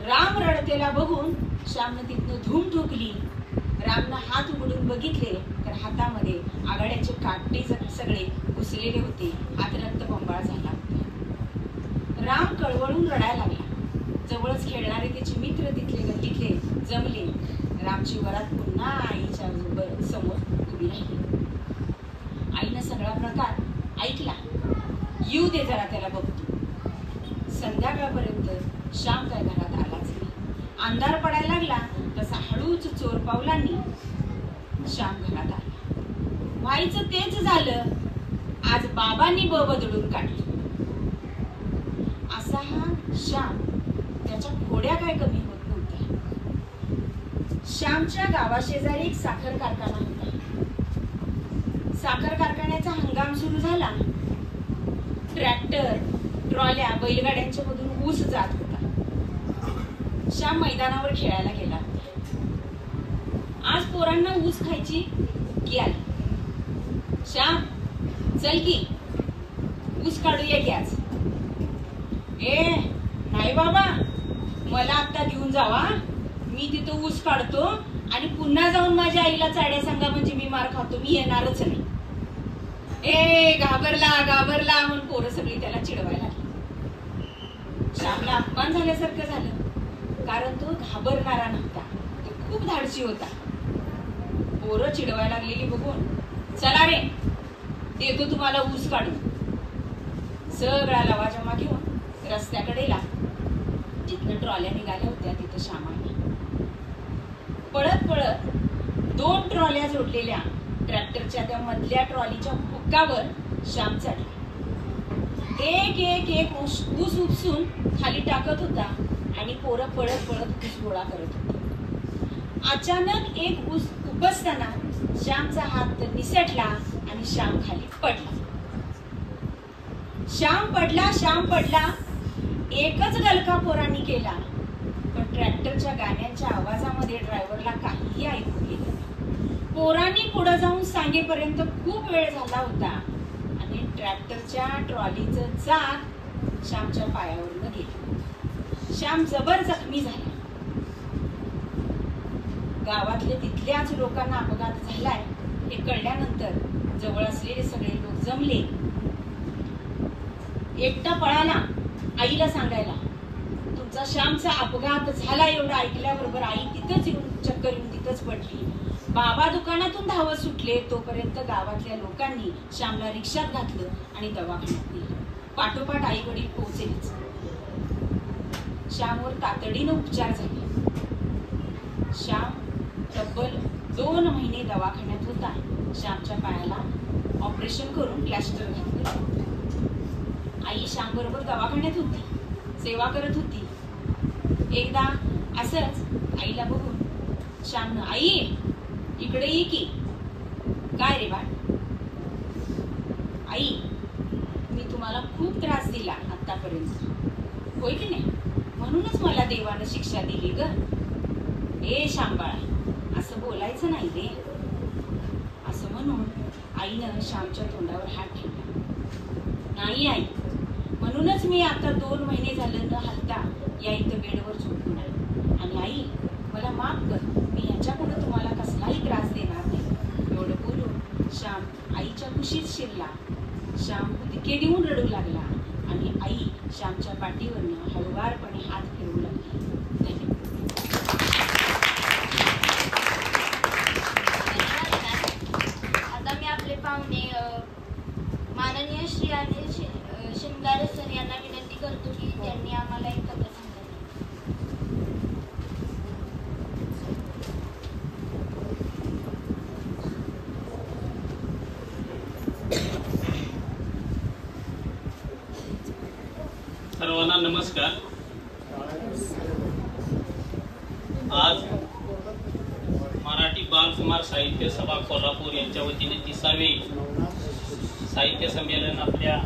S5: राम रडतेला बघून श्यामनं तिथनं धूम ठोकली. रामनं हात उघडून बघितले तर हातामध्ये आघाड्याचे काटे सगळे घुसलेले होते. हात रक्तबंबाळ झाला होता. राम कळवळून रडायला लागला. जवळच खेळणारे त्याचे मित्र तिथले गल्लीतले जमले. रामची वरात पुन्हा आईच्या समोर उभी राहिली. आईनं सगळा प्रकार ऐकला. येऊ दे जरा, त्याला बघतो. संध्याकाळपर्यंत श्याम काय घरात आलाच नाही. अंधार पडायला लागला तसा हळूच चोर पावलांनी श्याम घरात आला. व्हायचं तेच झालं. आज बाबांनी बदलून काढली. असा हा श्याम, त्याच्या खोड्या काय कमी होत नव्हत्या. श्यामच्या गावाशेजारी एक साखर कारखाना होता. साखर कारखान्याचा हंगाम सुरू झाला. ट्रॅक्टर, ट्रॉल्या, बैलगाड्यांच्या मधून ऊस जात होता. श्याम मैदानावर खेळायला गेला. आज पोरांना ऊस खायची की आली. श्याम, चल की ऊस काढूया की आज. ए नाही बाबा, मला आता घेऊन जावा. मी तिथं ऊस काढतो आणि पुन्हा जाऊन माझ्या आईला चाड्या सांगा म्हणजे मी मार खातो. मी येणारच नाही. ए घाबरला म्हणून पोरं सगळी त्याला चिडवायला लागली. श्यामला अपमान झाल्यासारखं झालं, कारण तो घाबरणारा नव्हता. तो खूप धाडसी होता. पोरं चिडवायला लागलेली बघून, चला रे देतो तुम्हाला ऊस काढून. सगळा लवाजमा घेऊन रस्त्याकडेला जिथनं ट्रॉल्या निघाल्या होत्या तिथं श्याम आला. पळत पळत 2 ट्रॉल्या जोडलेल्या ट्रॅक्टरच्या त्या मधल्या ट्रॉलीच्या हुक्कावर श्याम चढला. एक एक एक ऊस उपसून खाली टाकत होता आणि पोरं पळत पळत ऊस गोळा करत होती. अचानक एक ऊस उपसताना श्यामचा हात निसटला आणि श्याम खाली पडला. श्याम पडला एकच गलका पोरांनी केला, पण ट्रॅक्टरच्या गाण्यांच्या आवाजामध्ये ड्रायव्हरला काहीही ऐकू गेलं नाही. पोरांनी पुढे जाऊन सांगेपर्यंत खूप वेळ झाला होता आणि ट्रॅक्टरच्या ट्रॉलीचं चाक श्यामच्या पायावरून गेलं. श्याम जबर जखमी झाला. गावातले तिथल्याच लोकांना अपघात झालाय हे कळल्यानंतर जवळ असलेले सगळे लोक जमले. एकटा पळाला आईला सांगायला. तुमचा श्यामचा अपघात झाला एवढं ऐकल्याबरोबर आई तिथंच येऊन चक्कर येऊन तिथंच पडली. बाबा दुकानातून धावत सुटले. तोपर्यंत गावातल्या लोकांनी श्यामला रिक्षात घातलं आणि दवाखान्यात नेलं. पाठोपाठ आई वडील पोहोचलेच. श्यामवर तातडीनं उपचार झाले. श्याम तब्बल 2 महिने दवाखान्यात होता. श्यामच्या पायाला ऑपरेशन करून प्लॅस्टर घातलं. आई श्याम बरोबर दवाखान्यात होती, सेवा करत होती. एकदा असंच आईला बघून श्यामनं, आई इकडे ये की. काय रे बाळ? आई, मी तुम्हाला खूप त्रास दिला आतापर्यंत, होय की नाही? म्हणूनच मला देवानं शिक्षा दिली ग. ए श्याम बाळा, असं बोलायचं नाही रे. असं म्हणून आईनं श्यामच्या तोंडावर हात ठेवला. नाही आई, म्हणूनच मी आता 2 महिने झालं न हलता या इथं बेडवर झोपून आहे. आणि आई, मला माफ कर, मी ह्याच्या पुढे तुम्हाला कसलाही त्रास देणार नाही. एवढं बोलून श्याम आईच्या कुशीत शिरला. श्याम हुदके देऊन रडू लागला आणि आई श्यामच्या पाठीवरनं हळुवारपणे हात फिरवू लागली.
S3: आता मी आपले पाहुणे माननीय श्री अनिल शिंगारे सर यांना विनंती करतो की त्यांनी आम्हाला एक कथा सांगावी.
S6: सर्वांना नमस्कार. आज मराठी बालकुमार साहित्य सभा कोल्हापूर यांच्या वतीने 30वे साहित्य संमेलन आपल्या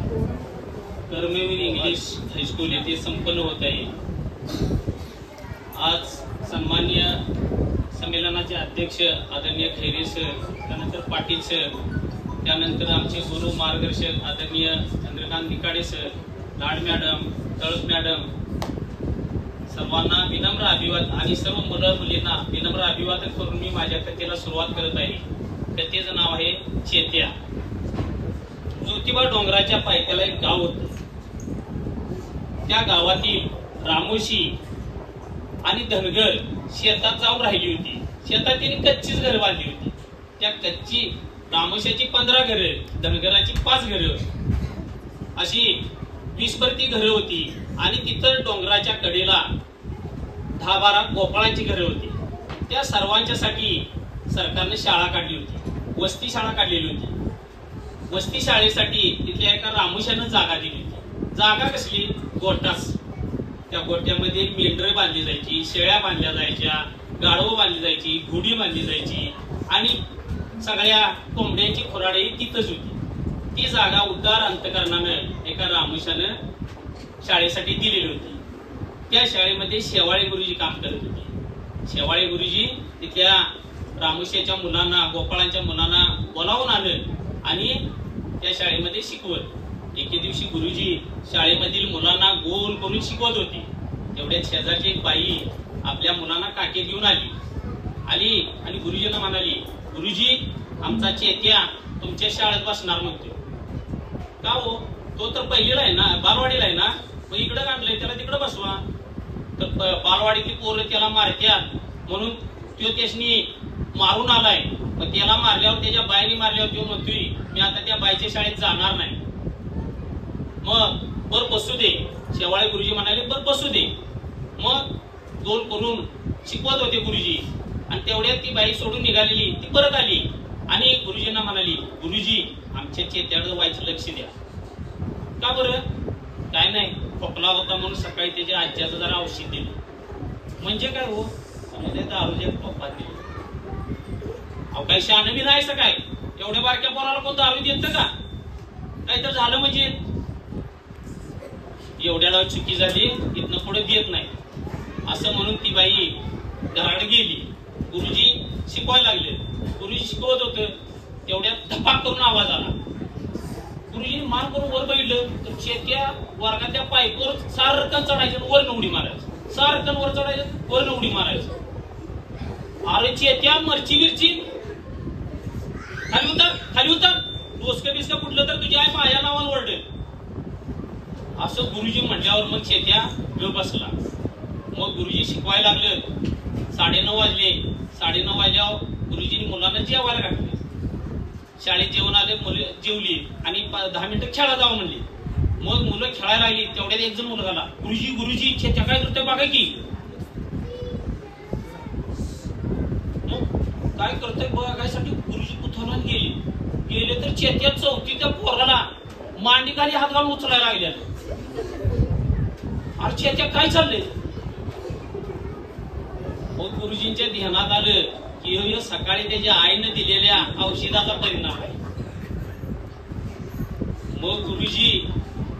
S6: कर्मवीर इंग्लिश हायस्कूल येथे संपन्न होत आहे. आज सन्माननीय संमेलनाचे अध्यक्ष आदरणीय खैरे सर, त्यानंतर पाटील सर, त्यानंतर आमचे गुरु मार्गदर्शक आदरणीय चंद्रकांत निकाडे सर, लाड मॅडम, तळस मॅडम, सर्वांना विनम्र अभिवादन आणि सर्व मुलं मुलींना विनम्र अभिवादन करून मी माझ्या कथेला सुरुवात करत आहे. कथेचं नाव आहे चेत्या. ज्योतिबा डोंगराच्या पायथ्याला एक गाव होतं. त्या गावातील रामोशी आणि धनगर शेतात जाऊन राहिली होती. शेतात त्यांनी कच्चीच घर बांधली होती. त्या कच्ची रामोशाची 15 घरं, धनगराची 5 घरं, अशी 20-भरती घरं होती. आणि तिथं डोंगराच्या कडेला 10-12 गोपाळांची घरं होती. त्या सर्वांच्यासाठी सरकारने शाळा काढली होती, वस्ती शाळा काढलेली होती. वस्ती शाळेसाठी तिथल्या एका रामोशानं जागा दिली होती. जागा कसली? गोठास. त्या गोठ्यामध्ये मेंढरं बांधली जायची, शेळ्या बांधल्या जायच्या, गाढवं बांधली जायची, घोडी बांधली जायची आणि सगळ्या कोंबड्यांची खुराडे तिथंच होती. ती जागा उदार अंतकरणानं एका रामोशानं शाळेसाठी दिलेली होती. त्या शाळेमध्ये शेवाळे गुरुजी काम करत होते. शेवाळे गुरुजी तिथल्या रामोशाच्या मुलांना, गोपाळांच्या मुलांना बोलावून आलं आणि त्या शाळेमध्ये शिकवत. एके दिवशी गुरुजी शाळेमधील मुलांना गोल करून शिकवत होती. तेवढ्यात शेजारची एक बाई आपल्या मुलांना काके घेऊन आली आणि गुरुजींना म्हणाली, गुरुजी, आमचा चेत्या तुमच्या शाळेत बसणार म्हणतो. का हो? तो तर पहिलीला आहे ना, बालवाडीला आहे ना, मग इकडं आणलंय, त्याला तिकडं बसवा. तर बालवाडीतली पोरं त्याला मारत्यात म्हणून तो त्यासनी मारून आलाय मग त्याला मारल्यावर त्याच्या बाईने मारल्यावर तो म्हणतोय मी आता त्या बाईच्या शाळेत जाणार नाही. मग बर बसू दे, शेवाळे गुरुजी म्हणाले बर बसू दे. मग दोन करून शिकवत होते गुरुजी आणि तेवढ्यात ती बाई सोडून निघालेली ती परत आली आणि गुरुजींना म्हणाली गुरुजी आमच्या चेत्याकडे व्हायचं लक्ष द्या. का बरं? काय नाही, खोकला होता म्हणून सकाळी त्याच्या आज्याचं जरा औषध दिलं. म्हणजे काय हो, म्हणजे दारूच्या टोपात दिली. अहो काही शहाणं बी नाही काय, एवढ्या बारक्या पोराला कोण दारू देत का? काही तर झालं म्हणजे एवढ्याला चुकी झाली, इथनं पुढे देत नाही असं म्हणून ती बाई घराकडे गेली. गुरुजी शिकवायला लागले. गुरुजी शिकवत होते तेवढ्यात धपाक करून आवाज आला. गुरुजीने मान करून वर बघितलं तर चेत्या वर्गाच्या पाईपवर सारखं चढायचं वर उडी मारायचं, सारखं वर चढायचं वर उडी मारायचं. अरे चेत्या मरची बिरची खाली उतर, खाली उतर, डोसकं बिस्कं कुठलं तर तुझ्या आई माझ्या नावानं ओरडेल असं गुरुजी म्हटल्यावर मग चेत्या ग बसला. मग गुरुजी शिकवायला लागलं. 9:30 वाजले. 9:30 वाजल्यावर गुरुजींनी मुलांना जेवायला घातले. शाळेत जेवण आले, मुलं जेवली आणि 10 मिनिटं खेळा जावं म्हणली. मग मुलं खेळायला लागली. तेवढ्यात एक जण मुलगा आला, गुरुजी गुरुजी चेत्या काय करतोय बघा की. मग काय करतोय बघायसाठी गुरुजी कुथाला गेले तर चेत्या चौथीच्या पोराला मांडी खाली हात घालून उचलायला लागल्या. अरे चेत्या काय चाललंय? मग गुरुजींच्या ध्यानात आलं की सकाळी त्याच्या आईने दिलेल्या औषधाचा परिणाम आहे. मग गुरुजी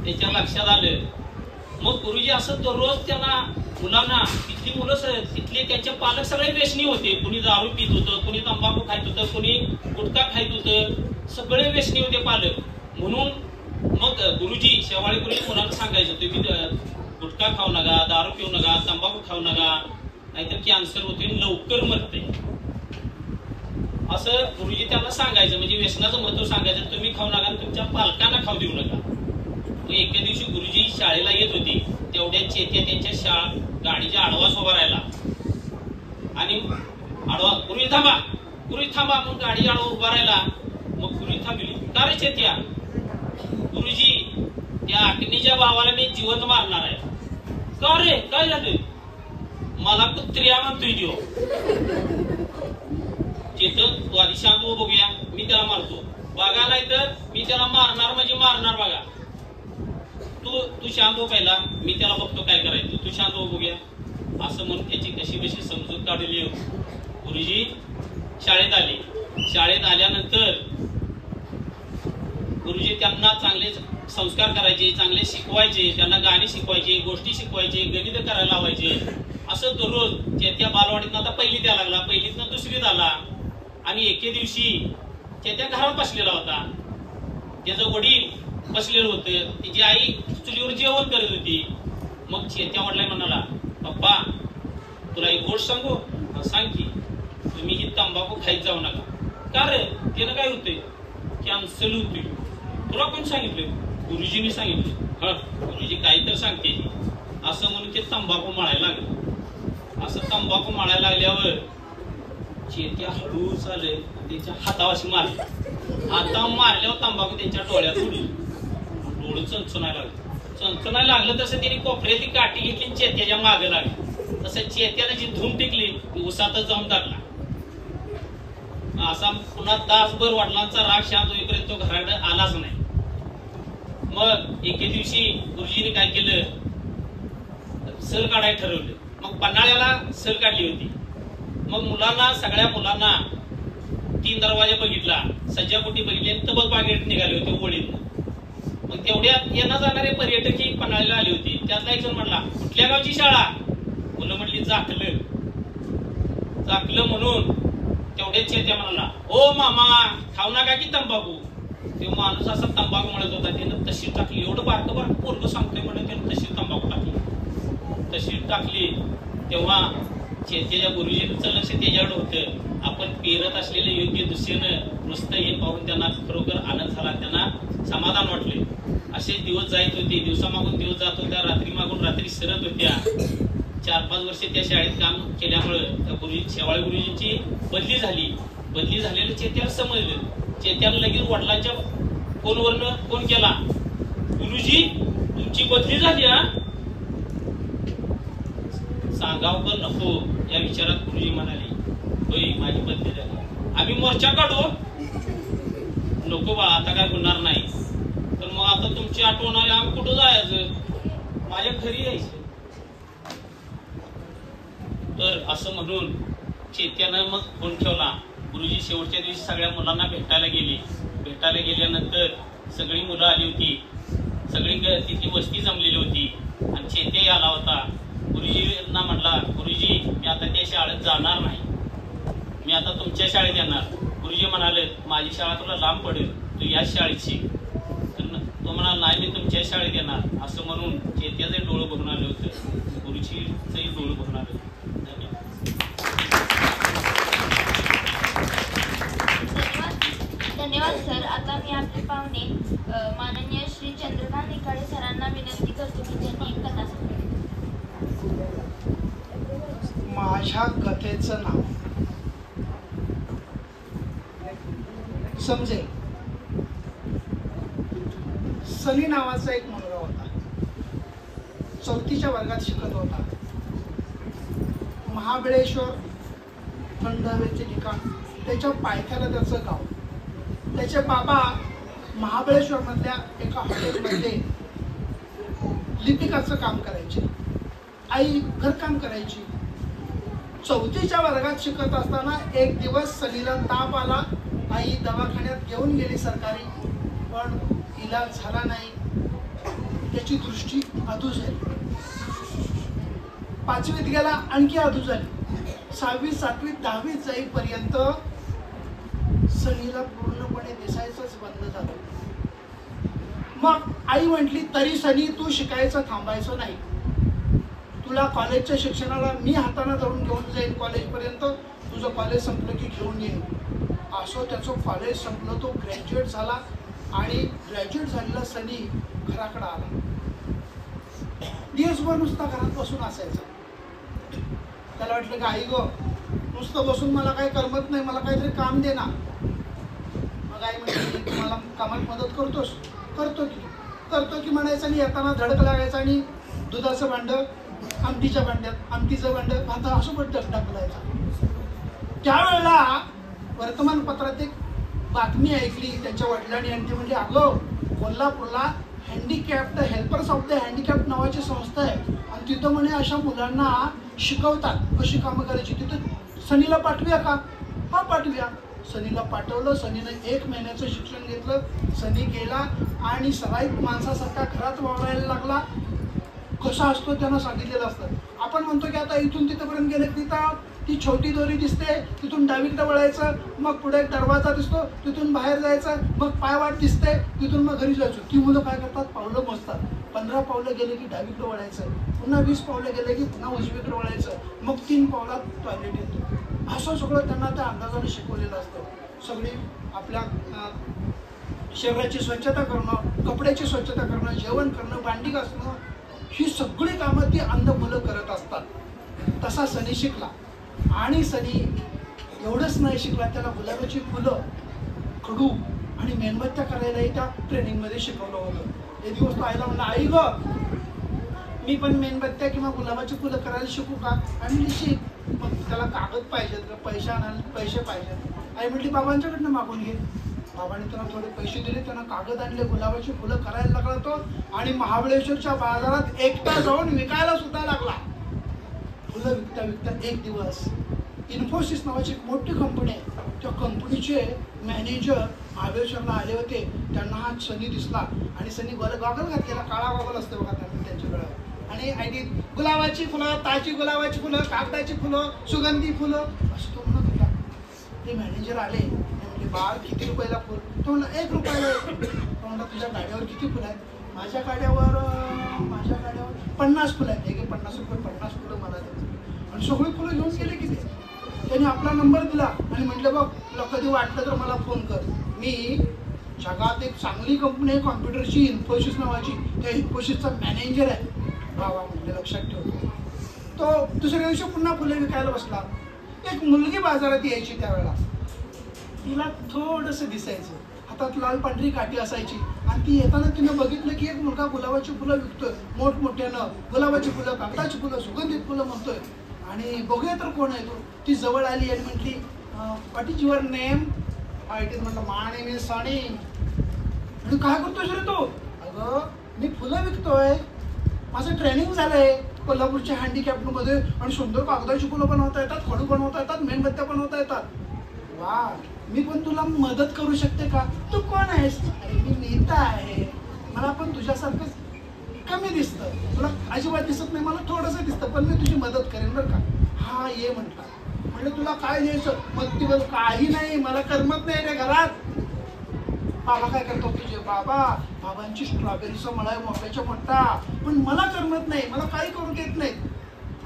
S6: त्याच्या लक्षात आलं. मग गुरुजी असं दररोज त्यांना मुलांना, तिथली मुलं तिथले त्यांचे पालक सगळे व्यसनी होते. कुणी दारू पित होतं, कुणी तंबाखू खात होतं, कुणी गुटखा खात होतं, सगळे व्यसनी होते पालक. म्हणून मग गुरुजी शेवाळे गुरुजी मुलांना सांगायचं तुम्ही गुटखा खाऊ नका, दारू पिऊ नका, तंबाखू खाऊ नका, नाहीतर कॅन्सर होते, लवकर मरते असं गुरुजी त्यांना सांगायचं. म्हणजे व्यसनाचं महत्व सांगायचं. तुम्ही खाऊ नका, तुमच्या पालकांना खाऊ देऊ नका. मग एके दिवशी गुरुजी शाळेला येत होते. तेवढ्या चेत्या त्यांच्या गाडीच्या आडवास उभा राहिला आणि आडवा गुरुजी थांबा, गुरुजी थांबा म्हणून गाडी आडवा उभा राहिला. मग गुरुजी थांबली. का रे चेत्या? गुरुजी त्या अग्नीच्या भावाला मी जिवंत मारणार आहे. का रे काय झालं? मला कुत्र्या म्हणतोय देव. चेतन तू आधी शांत हो, बघूया मी त्याला मारतो. बघा नाही तर मी त्याला मारणार म्हणजे मारणार. बघा तू शांत हो पहिला, मी त्याला बघतो काय करायचं. तू शांत हो बघूया असं म्हणून त्याची कशी कशी समजूत काढली. गुरुजी शाळेत आले. शाळेत आल्यानंतर गुरुजी त्यांना चांगले संस्कार करायचे, चांगले शिकवायचे, त्यांना गाणी शिकवायचे, गोष्टी शिकवायचे, गणित करायला लावायचे. असं दररोज त्या बालवाडीतनं आता पहिलीत यायला लागला, पहिलीतनं दुसरीत आला. आणि एके दिवशी त्या घरात बसलेला होता. त्याचं वडील बसलेलं होतं, तिची आई चुलीवर जेवण करत होती. मग त्या वडिलांनी म्हणाला, पप्पा तुला एक गोष्ट सांगू? सांग की. तुम्ही ही तंबाखू खायच जाऊ नका. का रे? त्यानं काय होतंय? कॅन्सर होतोय. तुला कोण सांगितलं? गुरुजींनी सांगितलं. हा गुरुजी काही तर सांगते असं म्हणून ते तंबाखू मळायला लागले. असं तंबाखू मळायला लागल्यावर चेत्या हळूच आले, त्याच्या हातावाशी मारले. हाता मारल्यावर तंबाखू त्यांच्या डोळ्यात उडली. डोळे चणचणायला लागले. चणचणायला लागलं तसं त्यांनी कोपऱ्यात ती काठी घेतली, चेत्याच्या मागे लागली. तसं चेत्याने जी धूम टिकली ती उसातच जाऊन टाकला. असा पुन्हा तासभर वडिलांचा राग शांत होईपर्यंत तो घराकडे आलाच नाही. मग एके दिवशी गुरुजीने काय केलं, सल काढायला ठरवलं. मग पन्हाळ्याला सल काढली होती. मग मुलांना, सगळ्या मुलांना 3 दरवाजा बघितला, सज्जाकोटी बघितली आणि तबक बागेत निघाले होते ओळीत. मग तेवढ्यात येणं जाणारे पर्यटक पन्हाळ्याला आले होते. त्यातला एक जण म्हणला, कुठल्या गावची शाळा? मुलं म्हणली जाकलं. जाकलं म्हणून तेवढ्याच चेत्या म्हणाला, ओ मामा खाऊ नका की तंबाखू. तो माणूस असा तंबाखू म्हणत होता, त्यानं तशी टाकली. एवढं बारकं बारकं पोरग सांगतोय म्हणून त्यानं तशी तंबाखू टाकली. तशी टाकली तेव्हा चेत्याच्या गुरुजींचं लक्ष त्याच्याकडे होतं. आपण पेरत असलेले योग्य दिशेनं नुसतं हे पाहून त्यांना खरोखर आनंद झाला, त्यांना समाधान वाटले. असे दिवस जायत होते, दिवसामागून दिवस जात होत्या, रात्री मागून रात्री सरत होत्या. 4-5 वर्षे त्या शाळेत काम केल्यामुळे त्या शेवाळे गुरुजींची बदली झाली बदली झालेलं चेत्याला समजलं. चेत्याला लगेच वडिलांच्या फोनवरनं फोन केला, गुरुजी तुमची बदली झाली हा. सांगाव का नको या विचारात गुरुजी म्हणाले, होय माझी बदली झाली. आम्ही मोर्चा काढू. नको बा आता काय होणार नाही. तर मग आता तुमची आठवण आली, आम्ही कुठं जायचं, माझ्या घरी यायचं. तर असं म्हणून चेत्यानं मग फोन ठेवला. गुरुजी शेवटच्या दिवशी सगळ्या मुलांना भेटायला गेले. भेटायला गेल्यानंतर सगळी मुलं आली होती, सगळी तिथली वस्ती जमलेली होती आणि चेत्याही आला होता. गुरुजींना म्हटला, गुरुजी मी आता त्या शाळेत जाणार नाही, मी आता तुमच्या शाळेत येणार. गुरुजी म्हणाले, माझी शाळा तुला लांब पडेल, तू याच शाळेत शिक. तो म्हणाला, नाही मी तुमच्या शाळेत येणार. असं म्हणून चेत्याचे डोळं बघून आलं होतं, गुरुजीचंही डोळं बघून आलं होतं.
S3: धन्यवाद सर. आता मी आपले पाहुणे माननीय श्री चंद्रकांत निकाळे सरांना विनंती करतो की त्यांनी एक कथा सांगावी.
S7: माझ्या कथेचं नाव समजेल. सनी नावाचा एक मुलगा होता, 4थीच्या वर्गात शिकत होता. महाबळेश्वर थंड हवेचे ठिकाण, त्याच्या पायथ्याला त्याचं गाव. त्याचे बाबा महाबळेश्वर मधल्या एका हॉटेलमध्ये लिपिकाचं काम करायचे, आई घरकाम करायची. 4थीच्या वर्गात शिकत असताना एक दिवस सनीला ताप आला. आई दवाखान्यात घेऊन गेली सरकारी, पण इलाज झाला नाही. त्याची दृष्टी अधू झाली. 5वीत गेला, आणखी अधू झाली. 6वी 7वी 10वीत जाईपर्यंत सनीला पूर्णपणे दिसायचंच बंद झालं. मग आई म्हटली, तरी सनी तू शिकायचं थांबायचं नाही, तुला कॉलेजच्या शिक्षणाला मी हाताने धरून घेऊन जाईन कॉलेजपर्यंत, तुझं कॉलेज संपलं की घेऊन येईन. असं त्याचं कॉलेज संपलं, तो ग्रॅज्युएट झाला. आणि ग्रॅज्युएट झालेला सनी घराकडे आला. दिवसभर नुसता घरात बसून असायचा. त्याला वाटलं की आई गो, नुसतं बसून मला काही करमत नाही, मला काहीतरी काम दे ना. मग आई म्हणजे तुम्हाला कामात मदत करतोस? करतो की म्हणायचं. आणि येताना धडक लागायचा आणि दुधाचं भांडं आमटीच्या भांड्यात, आमटीचं भांडं भाता असं पण टाकलायचा. त्यावेळेला वर्तमानपत्रात एक बातमी ऐकली त्याच्या वडिलांनी आणि ती म्हणजे, अगं कोल्हापूरला handicapped helpers of the handicapped नावाची संस्था आहे आणि तिथं म्हणे अशा मुलांना शिकवतात कशी कामं करायची, तिथं सनीला पाठवूया का? हा पाठवूया. सनीला पाठवलं. सनीनं 1 महिन्याचं शिक्षण घेतलं. सनी गेला आणि सराईत माणसासारखा घरात वावरायला लागला. कसा असतो त्यांना सांगितलेलं असतं. आपण म्हणतो की आता इथून तिथपर्यंत गेले, तिथं ती छोटी दोरी दिसते, तिथून डावीकडे वळायचं, मग पुढे एक दरवाजा दिसतो, तिथून बाहेर जायचं, मग पायवाट दिसते, तिथून मग घरी जायचं. ती मुलं काय करतात, पावलं मोजतात. 15 पावलं गेले की डावीकडे वळायचं, पुन्हा 20 पावलं गेले की पुन्हा उजवीकडे वळायचं, मग 3 पावलात टॉयलेट येतो. असं सगळं त्यांना त्या अंदाजाने शिकवलेलं असतं. सगळी आपल्या शरीराची स्वच्छता करणं, कपड्याची स्वच्छता करणं, जेवण करणं, भांडी घासणं, ही सगळी कामं ती अंध मुलं करत असतात. तसा सनी शिकला. आणि सनी एवढंच नाही शिकला, त्याला गुलाबाची फुलं, खडू आणि मेणबत्त्या करायलाही त्या ट्रेनिंगमध्ये शिकवलं होतं. एक दिवस तो आईला म्हणला, आई ग मी पण मेणबत्त्या किंवा गुलाबाची फुलं करायला शिकू का? आई म्हणली शिक. मग त्याला कागद पाहिजेत, पैसे पाहिजेत. आई म्हटली बाबांच्याकडनं मागून घे. बाबांनी त्यांना थोडे पैसे दिले, त्यांना कागद आणले, गुलाबाची फुलं करायला लागला तो. आणि महाबळेश्वरच्या बाजारात एकटा जाऊन विकायला सुद्धा लागला. फुलं विकता एक दिवस इन्फोसिस नावाची एक मोठी कंपनी आहे, त्या कंपनीचे मॅनेजर महाबळेश्वरला आले होते. त्यांना हा सनी दिसला आणि सनी गॉगल घातलेला, काळा गॉगल असतो बघा त्यांच्याकडे. आणि आयडी गुलाबाची फुलं, ताजी गुलाबाची फुलं, कागदाची फुलं, सुगंधी फुलं असं तो म्हणत होता. ते मॅनेजर आले, म्हणजे बाळ किती रुपयाला फुल? तो म्हणला 1 रुपयाला. तो म्हणला तुझ्या गाड्यावर किती फुलं आहेत? माझ्या गाड्यावर 50 फुलं आहेत. हे 50 रुपये 50 फुलं मला द्यायचं. आणि सगळी फुलं घेऊन गेले की ते. त्याने आपला नंबर दिला आणि म्हटलं बघ तुला कधी वाटलं तर मला फोन कर, मी जगात एक चांगली कंपनी आहे कॉम्प्युटरची, इन्फोसिस नावाची, त्या इन्फोसिसचा मॅनेजर आहे. बाबा म्हणजे लक्षात ठेवतो. तो दुसऱ्या दिवशी पुन्हा फुले विकायला बसला. एक मुलगी बाजारात यायची त्यावेळेला. तिला थोडंसं दिसायचं, हातात लाल पांढरी काठी असायची आणि ती येताना तिनं बघितलं की एक मुलगा गुलाबाची फुलं विकतोय मोठमोठ्यानं, गुलाबाची फुलं, कागदाची फुलं, सुगंधित फुलं म्हणतोय. आणि बघूया तर कोण आहे तो. ती जवळ आली आणि म्हटली, व्हॉट इज युअर नेम? म्हटलं, मा नेम इज सनी. आणि काय करतोय रे तो? अगं मी फुलं विकतोय, माझं ट्रेनिंग झालंय कोल्हापूरच्या हँडिकॅप्टमध्ये आणि सुंदर कागदाची फुलं बनवता येतात, खडू बनवता येतात, मेणबत्त्या बनवता येतात. वा, मी पण तुला मदत करू शकते का? तू कोण आहेस? अरे मी नीता आहे, मला पण तुझ्यासारखंच कमी दिसतं, तुला अजिबात दिसत नाही, मला थोडंसं दिसतं, पण मी तुझी मदत करेन बरं का. हा ये म्हटला. म्हटलं तुला काय द्यायचं? मग ती बोल, काही नाही, मला करमत नाही रे घरात. बाबा काय करतो तुझे? बाबांची स्ट्रॉबेरीचा मळा आहे मोठ्याच्या मोठा, पण मला करमत नाही, मला काही करू देत नाही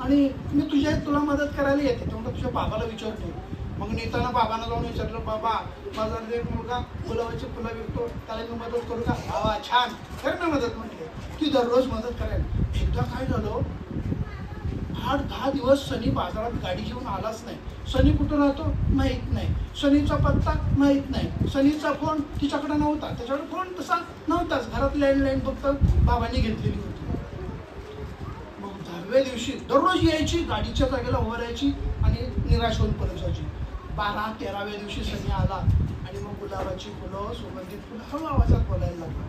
S7: आणि मी तुला मदत करायला येते. तेवढं तुझ्या बाबाला विचारतो. मग नीताना बाबांना जाऊन विचारलं, बाबा माझा एक मुलगा गुलाबाची फुलं विकतो, त्याला मी मदत करू का? बाबा छान, कर ना मदत. म्हटले ती दररोज मदत करायला. एकदा काय झालं, 8-10 दिवस सनी बाजारात गाडी घेऊन आलाच नाही. सनी कुठं राहतो माहीत नाही, सनीचा पत्ता माहीत नाही, सनीचा फोन तिच्याकडे नव्हता, त्याच्याकडे फोन तसा नव्हताच, घरात लँडलाईन फक्त बाबांनी घेतलेली होती. मग 10व्या दिवशी दररोज यायची, गाडीच्या जागेला उभं राहायची आणि निराश होऊन परत जायची. 12-13व्या दिवशी सनी आला आणि मग गुलाबाची फुलं, सुगंधित फुलं हळू आवाजात बोलायला लागला.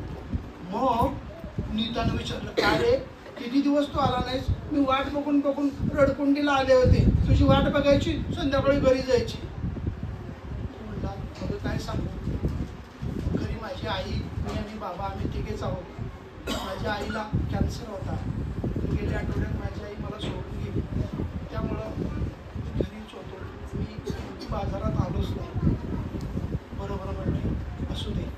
S7: मग नीतानं विचारलं, काय रे किती दिवस तू आला नाहीस? मी वाट बघून बघून रडकुंडीला आले होते, तुझी वाट बघायची, संध्याकाळी घरी जायची. म्हणला, अगं काय सांगू, घरी माझी आई, मी आणि बाबा आम्ही तिघेच आहोत. माझ्या आईला कॅन्सर होता, गेल्या आठवड्यात माझी आई मला सोडून गेली, त्यामुळं घरीच होतो, मी बाजारात आलोच नाही. बरोबर म्हटली, असू दे.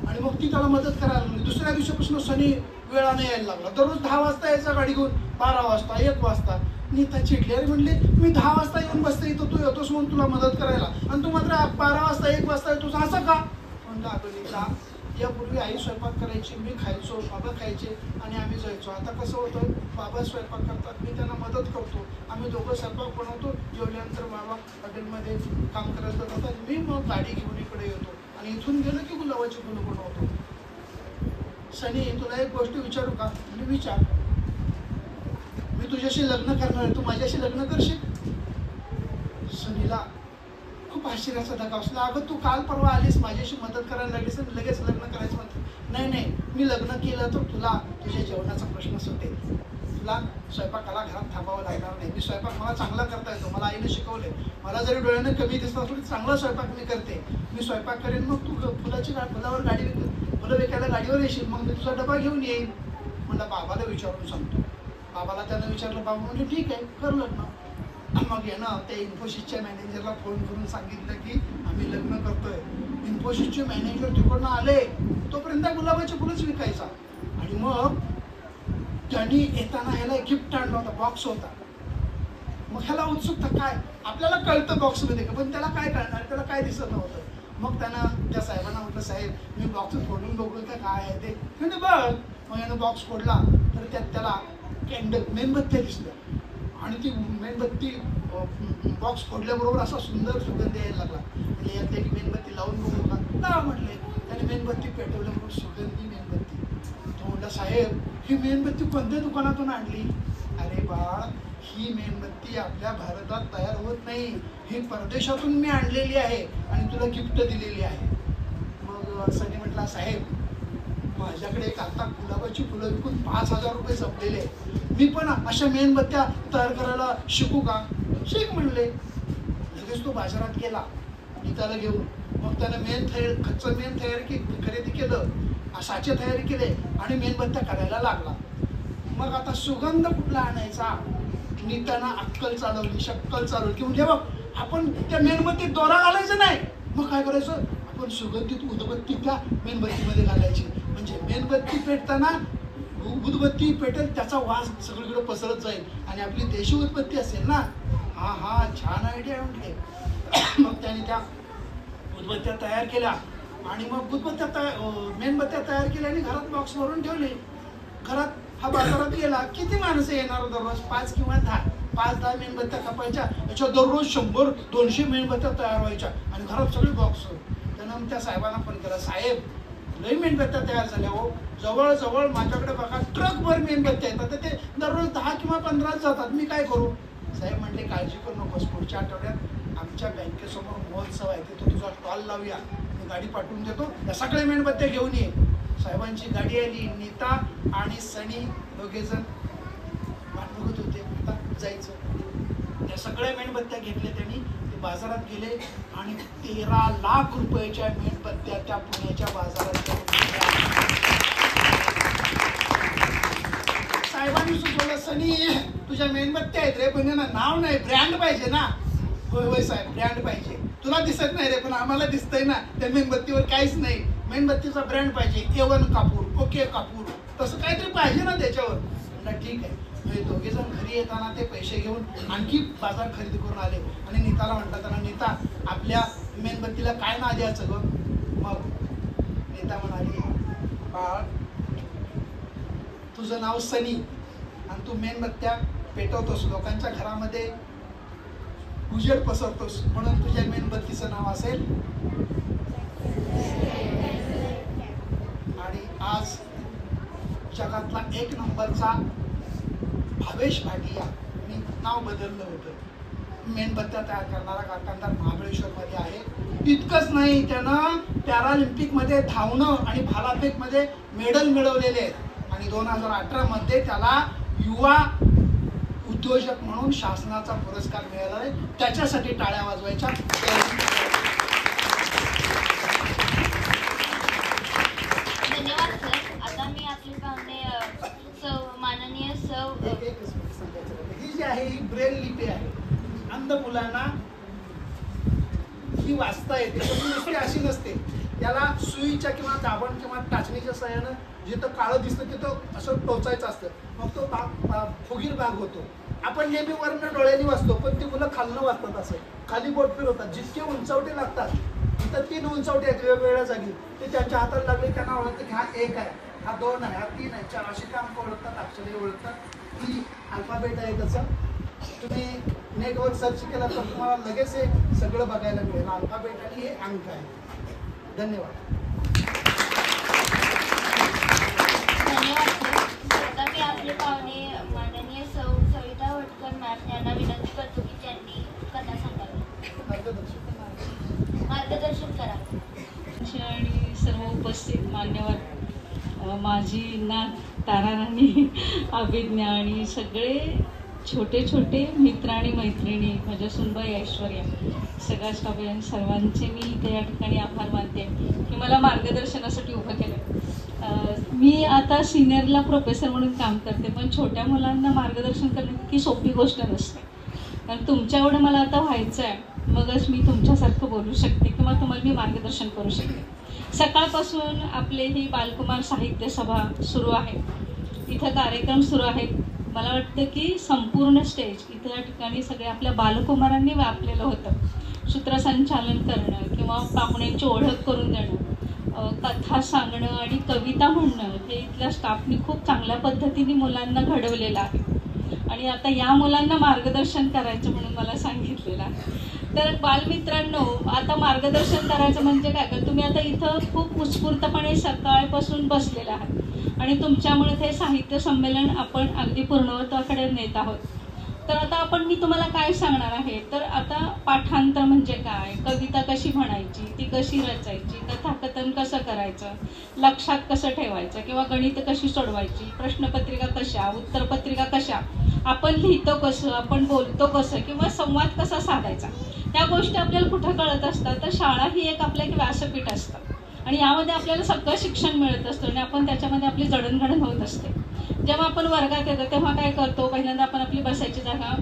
S7: आणि मग ती त्याला मदत करायला लागली. दुसऱ्या दिवसापासून सनी वेळाने यायला लागला. दररोज 10 वाजता यायचा गाडी घेऊन, 12 वाजता, 1 वाजता. नीता चिडली, अरे म्हणले मी 10 वाजता येऊन बसते इथं, तू येतोस म्हणून तुला मदत करायला, आणि तू मात्र 12 वाजता 1 वाजता येतोस, असं का? म्हणलं, अगं नीता, यापूर्वी आई स्वयंपाक करायची, मी खायचो, बाबा खायचे आणि आम्ही जायचो. आता कसं होतं, बाबा स्वयंपाक करतात, मी त्यांना मदत करतो, आम्ही दोघं स्वयंपाक बनवतो, जेवल्यानंतर बाबा हॉटेलमध्ये काम करायला जातात, मी मग गाडी घेऊन इकडे येतो आणि इथून गेलं की गुलाबाची फुलं बनवतो. सनी, तुला एक गोष्ट विचारू का? म्हणजे विचार. मी तुझ्याशी लग्न करणार आहे, तू माझ्याशी लग्न करशील? सनीला खूप आश्चर्याचा धक्का बसला. अगं तू काल परवा आलीस, माझ्याशी मदत करायला लागलीस आणि लगेच लग्न करायचं म्हणते. नाही, मी लग्न केलं तर तुला तुझ्या जेवणाचा प्रश्न सुटेल, तुला स्वयंपाकाला घरात थांबावं लागणार नाही. मी स्वयंपाक मला चांगला करता येतो, मला आईने शिकवले, मला जरी डोळ्याने कमी दिसत असलं चांगला स्वयंपाक मी करते, मी स्वयंपाक करेन. मग तू फुलावर गाडी फुलं विकायला गाडीवर येशील, मग मी तुझा डबा घेऊन येईन. म्हणला बाबाला विचारून सांगतो. बाबाला त्यानं विचारलं, बाबा म्हणजे ठीक आहे, कर लग्न. मग आहे ना, त्या इन्फोसिसच्या मॅनेजरला फोन करून सांगितलं की आम्ही लग्न करतोय. इन्फोसिसचे मॅनेजर तिकडनं आले, तोपर्यंत गुलाबाचे फुलंच विकायचा. आणि मग त्यांनी येताना ह्याला गिफ्ट आणला होता, बॉक्स होता. मग ह्याला उत्सुकता, काय आपल्याला कळतं बॉक्समध्ये का, पण त्याला काय कळणार, त्याला काय दिसत नव्हतं. मग त्यानं त्या साहेबांना म्हटलं, साहेब मी बॉक्स फोडून बघू का काय आहे ते. म्हणजे बघ. मग यानं बॉक्स फोडला तर त्यात त्याला कॅन्डल, मेणबत्त्या दिसल्या आणि ती मेणबत्ती बॉक्स फोडल्याबरोबर असा सुंदर सुगंध यायला लागला. म्हणजे यातली एक मेणबत्ती लावून बघू का? लावा म्हटले. त्याने मेणबत्ती पेटवल्याबरोबर सुगंधी मेणबत्ती. तो म्हटला, साहेब ही मेणबत्ती कोणत्या दुकानातून आणली? अरे बाळ, ही मेणबत्ती आपल्या भारतात तयार होत नाही, ही परदेशातून मी आणलेली आहे आणि तुला गिफ्ट दिलेली आहे. मग सनी म्हटला, साहेब माझ्याकडे एक आता गुलाबाची फुलं विकून 5,000 रुपये जमलेले, मी पण अशा मेणबत्त्या तयार करायला शिकू का? शिक म्हणले. लगेच तो बाजारात गेला नीताला घेऊन. मग त्यानं कच्चं मेण खरेदी केलं, साचे तयारी केले आणि मेणबत्त्या करायला लागला. मग आता सुगंध कुठला आणायचा? नीतानं अक्कल चालवली, शक्कल चालवली की म्हणजे बघ, आपण त्या मेणबत्तीत दोरा घालायचा नाही, मग काय करायचं, आपण सुगंधित उदबत्ती त्या मेणबत्तीमध्ये घालायची. म्हणजे मेणबत्ती पेटताना उदबत्ती पेटेल, त्याचा वास सगळीकडे पसरत जाईल आणि आपली देशी उदबत्ती असेल ना. हा छान आयडिया म्हटले. मग त्याने त्या उदबत्त्या तयार केल्या आणि मग मेणबत्त्या तयार केल्या आणि घरात बॉक्स भरून ठेवले. घरात हा बाजारात गेला, किती माणसं येणार दररोज? 5 किंवा 10. 5-10 मेणबत्त्या खपायच्या, याच्यावर दररोज 100-200 मेणबत्त्या तयार व्हायच्या आणि घरात सगळे बॉक्स. त्यानं त्या साहेबांना फोन केला, साहेब लई मेणबत्त्या तयार झाल्या हो, जवळजवळ माझ्याकडे बघा ट्रकभर मेणबत्त्या येतात, ते दररोज 10 किंवा 15 जातात, मी काय करू? साहेब म्हणले काळजी करू नकोस, पुढच्या आठवड्यात आमच्या बँकेसमोर महोत्सव आहे, तिथं तुझा स्टॉल लावूया, मी गाडी पाठवून देतो, त्या सगळ्या मेणबत्त्या घेऊन ये. साहेबांची गाडी आली. नीता आणि सनी दोघेजण वाट बघत होते, आता जायचं. त्या सगळ्या मेणबत्त्या घेतल्या त्यांनी, ते बाजारात गेले आणि 13 लाख रुपयाच्या मेणबत्त्या त्या पुण्याच्या बाजारात. साहेबांनी सुचवलं, सनी तुझ्या मेणबत्त्या आहेत रे, पण नाव नाही, ब्रँड पाहिजे ना. होय होय साहेब, ब्रँड पाहिजे. तुला दिसत नाही रे, पण आम्हाला दिसतंय ना, त्या मेणबत्तीवर काहीच नाही. मेणबत्तीचा ब्रँड पाहिजे, A1 कापूर, ओके कापूर, तसं काहीतरी पाहिजे ना त्याच्यावर. म्हणलं ठीक आहे. दोघे जण घरी येताना ते पैसे घेऊन आणखी बाजार खरेदी करून आले आणि नीताला म्हणतात, त्यांना नीता आपल्या मेणबत्तीला काय नाव द्यायचं ग? मग नीता म्हणाली, बाळ तुझं नाव सनी आणि तू मेणबत्त्या पेटवतोस, लोकांच्या घरामध्ये उजेड पसरतोस, म्हणून तुझ्या मेणबत्तीचं नाव असेल. आणि आज जगातला 1 नंबरचा भावेश भाटिया, मी नाव बदललं होतं, मेणबत्त्या तयार करणारा कारखानदार महाबळेश्वरमध्ये आहे. इतकंच नाही, त्यानं पॅरालिम्पिकमध्ये धावणं आणि भालाफेकमध्ये मेडल मिळवलेले आहेत आणि 2018 मध्ये त्याला युवा उद्योजक म्हणून शासनाचा पुरस्कार मिळाला आहे. त्याच्यासाठी टाळ्या वाजवायच्या.
S3: धन्यवाद सर. आता मी आपले पाहुणे माननीय
S7: ही जी आहे ही ब्रेल लिपी आहे. अंध मुलांना ही वाचता येते, पण नुसती अशी नसते. त्याला सुईच्या किंवा दाबण किंवा टाचणीच्या सहाय्यानं जिथं काळं दिसतं तिथं असं टोचायचं असतं, मग तो भाग फुगीर भाग होतो. आपण नेहमी वरनं डोळ्यांनी वाचतो, पण ती मुलं खालनं वाचतात. असं खाली बोट फिरवतात. जितके उंचावटे लागतात, तिथं 3 उंचावटे आहेत वेगवेगळ्या जागी, ते त्यांच्या हातात लागले, त्यांना ओळखतं की हा 1 आहे, हा 2 आहे, हा 3 आहे, 4 असे काम ओळखतात, अक्षरे ओळखतात. ही अल्फाबेट आहे त्याचा. तुम्ही नेटवर सर्च केला तर तुम्हाला लगेच हे सगळं बघायला मिळेल. अल्फाबेट आणि हे अंक आहे. धन्यवाद.
S3: धन्यवाद सर. आता मी आपले पाहुणे माननीय सविता वटकर मॅम यांना विनंती करतो की त्यांनी कथा सांगावी, मार्गदर्शन करावे.
S5: आणि सर्व उपस्थित मान्यवर, माझी नात तारा राणी, अभिज्ञा आणि सगळे छोटे छोटे मित्र आणि मैत्रिणी, माझ्या सुनबाई ऐश्वर्या, सगळ्या स्टाफ आणि सर्वांचे मी इथे या ठिकाणी आभार मानते की मला मार्गदर्शनासाठी उभं केलं. मी आता सिनियरला प्रोफेसर म्हणून काम करते, पण छोट्या मुलांना मार्गदर्शन करणं इतकी सोपी गोष्ट नसते. कारण तुमच्या एवढं मला आता व्हायचं आहे, मगच मी तुमच्यासारखं बोलू शकते किंवा तुम्हाला मी मार्गदर्शन करू शकते. सकाळपासून आपले ही बालकुमार साहित्य सभा सुरू आहे, इथं कार्यक्रम सुरू आहेत. मला वाटतं की संपूर्ण स्टेज इथे या ठिकाणी सगळे आपल्या बालकुमारांनी व्यापलेलं होतं. सूत्रसंचालन करणं किंवा पाहुण्यांची ओळख करून देणं, कथा सांगणं आणि कविता म्हणणं, हे इथल्या स्टाफनी खूप चांगल्या पद्धतीने मुलांना घडवलेलं आहे. आणि आता या मुलांना मार्गदर्शन करायचं म्हणून मला सांगितलेलं आहे. तर बालमित्रांनो, आता मार्गदर्शन करायचं म्हणजे काय, तर तुम्ही आता इथं खूप उत्स्फूर्तपणे सकाळपासून बसलेला आहात आणि तुमच्यामुळे ते साहित्य संमेलन आपण अगदी पूर्णत्वाकडे नेत आहोत. तर आता मी तुम्हाला काय सांगणार आहे, तर आता पाठांतर म्हणजे काय, कविता कशी म्हणायची, ती कशी रचायची, कथाकथन कसं करायचं, लक्षात कसं ठेवायचं किंवा गणित कशी सोडवायची, प्रश्नपत्रिका कशा, उत्तरपत्रिका कशा, आपण लिहितो कसं, आपण बोलतो कसं किंवा संवाद कसा साधायचा, त्या गोष्टी आपल्याला कुठं कळत असतात. तर शाळा ही एक आपलं एक व्यासपीठ असतं आणि यामध्ये आपल्याला सगळं शिक्षण मिळत असतं आणि आपण त्याच्यामध्ये आपली जडणघडण होत असते. जेव्हा आपण वर्गात येतो तेव्हा काय करतो, पहिल्यांदा आपण आपली बसायची जागा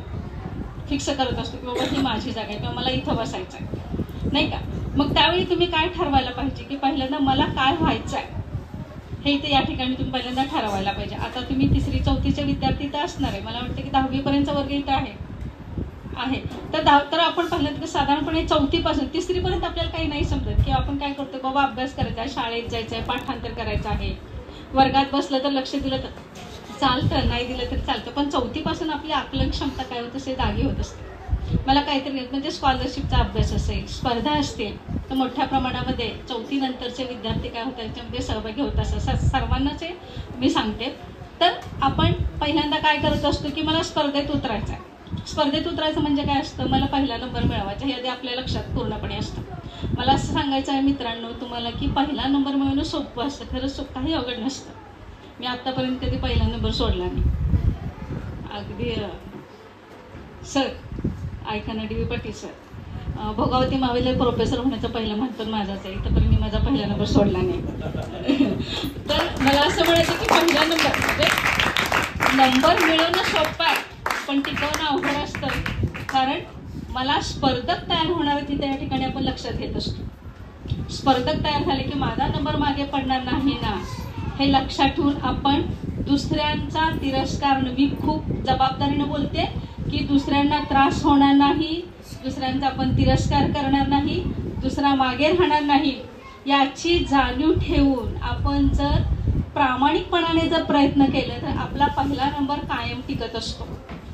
S5: फिक्स करत असतो की बाबा ही माझी जागा आहे किंवा मला इथं बसायचं आहे, नाही का. मग त्यावेळी तुम्ही काय ठरवायला पाहिजे की पहिल्यांदा मला काय व्हायचं आहे हे इथे या ठिकाणी तुम्ही पहिल्यांदा ठरवायला पाहिजे. आता तुम्ही 3री 4थीचे विद्यार्थी तर असणार आहे, मला वाटतं की 10वी पर्यंतचा वर्ग इथं आहे. तर आपण पहिल्यांदा साधारणपणे 4थी पासून 3री पर्यंत आपल्याला काही नाही समजत की आपण काय करतो, बाबा अभ्यास करायचा आहे, शाळेत जायचं आहे, पाठांतर करायचं आहे, वर्गात बसलं तर लक्ष दिलं तर
S8: चालतं, नाही दिलं तरी चालतं, पण 4थी पासून आपली आकलन क्षमता काय होत असते, जागी होत असते. मला काहीतरी म्हणजे स्कॉलरशिपचा अभ्यास असेल, स्पर्धा असतील, तर मोठ्या प्रमाणामध्ये 4थी नंतरचे विद्यार्थी काय होतात त्याच्यामध्ये सहभागी होत असतात. सर्वांनाच मी सांगते. तर आपण पहिल्यांदा काय करत असतो की मला स्पर्धेत उतरायचं आहे. स्पर्धेत उतरायचं म्हणजे काय असतं, मला पहिला नंबर मिळवायचा, हे आधी आपल्या लक्षात पूर्णपणे असतं. मला असं सांगायचं आहे मित्रांनो तुम्हाला की पहिला नंबर मिळवणं सोपं असतं, खरंच काही अवघड नसतं. मी आत्तापर्यंत कधी पहिला नंबर सोडला नाही. अगदी सर ऐका ना, डी.वी. पाटील सर, भोगावती महाविद्यालय प्रोफेसर होण्याचं पहिलं महत्त्व माझाच आहे. इथंपर्यंत मी माझा पहिला नंबर सोडला नाही. तर मला असं म्हणायचं की पहिला नंबर म्हणजे नंबर मिळवणं सोपं आहे, पण टिकवणं अवघड असतं. कारण मला स्पर्धक तयार होणार आहे तिथे या ठिकाणी आपण लक्षात घेत असतो. स्पर्धक तयार झाले की माझा नंबर मागे पडणार नाही ना, हे लक्षात ठेवून आपण दुसऱ्यांचा तिरस्कार, मी खूप जबाबदारीनं बोलते की दुसऱ्यांना त्रास होणार नाही, दुसऱ्यांचा आपण तिरस्कार करणार नाही, दुसरा मागे राहणार नाही, याची जाणीव ठेवून आपण जर प्रामाणिकपणाने जर प्रयत्न केले तर आपला पहिला नंबर कायम टिकत असतो.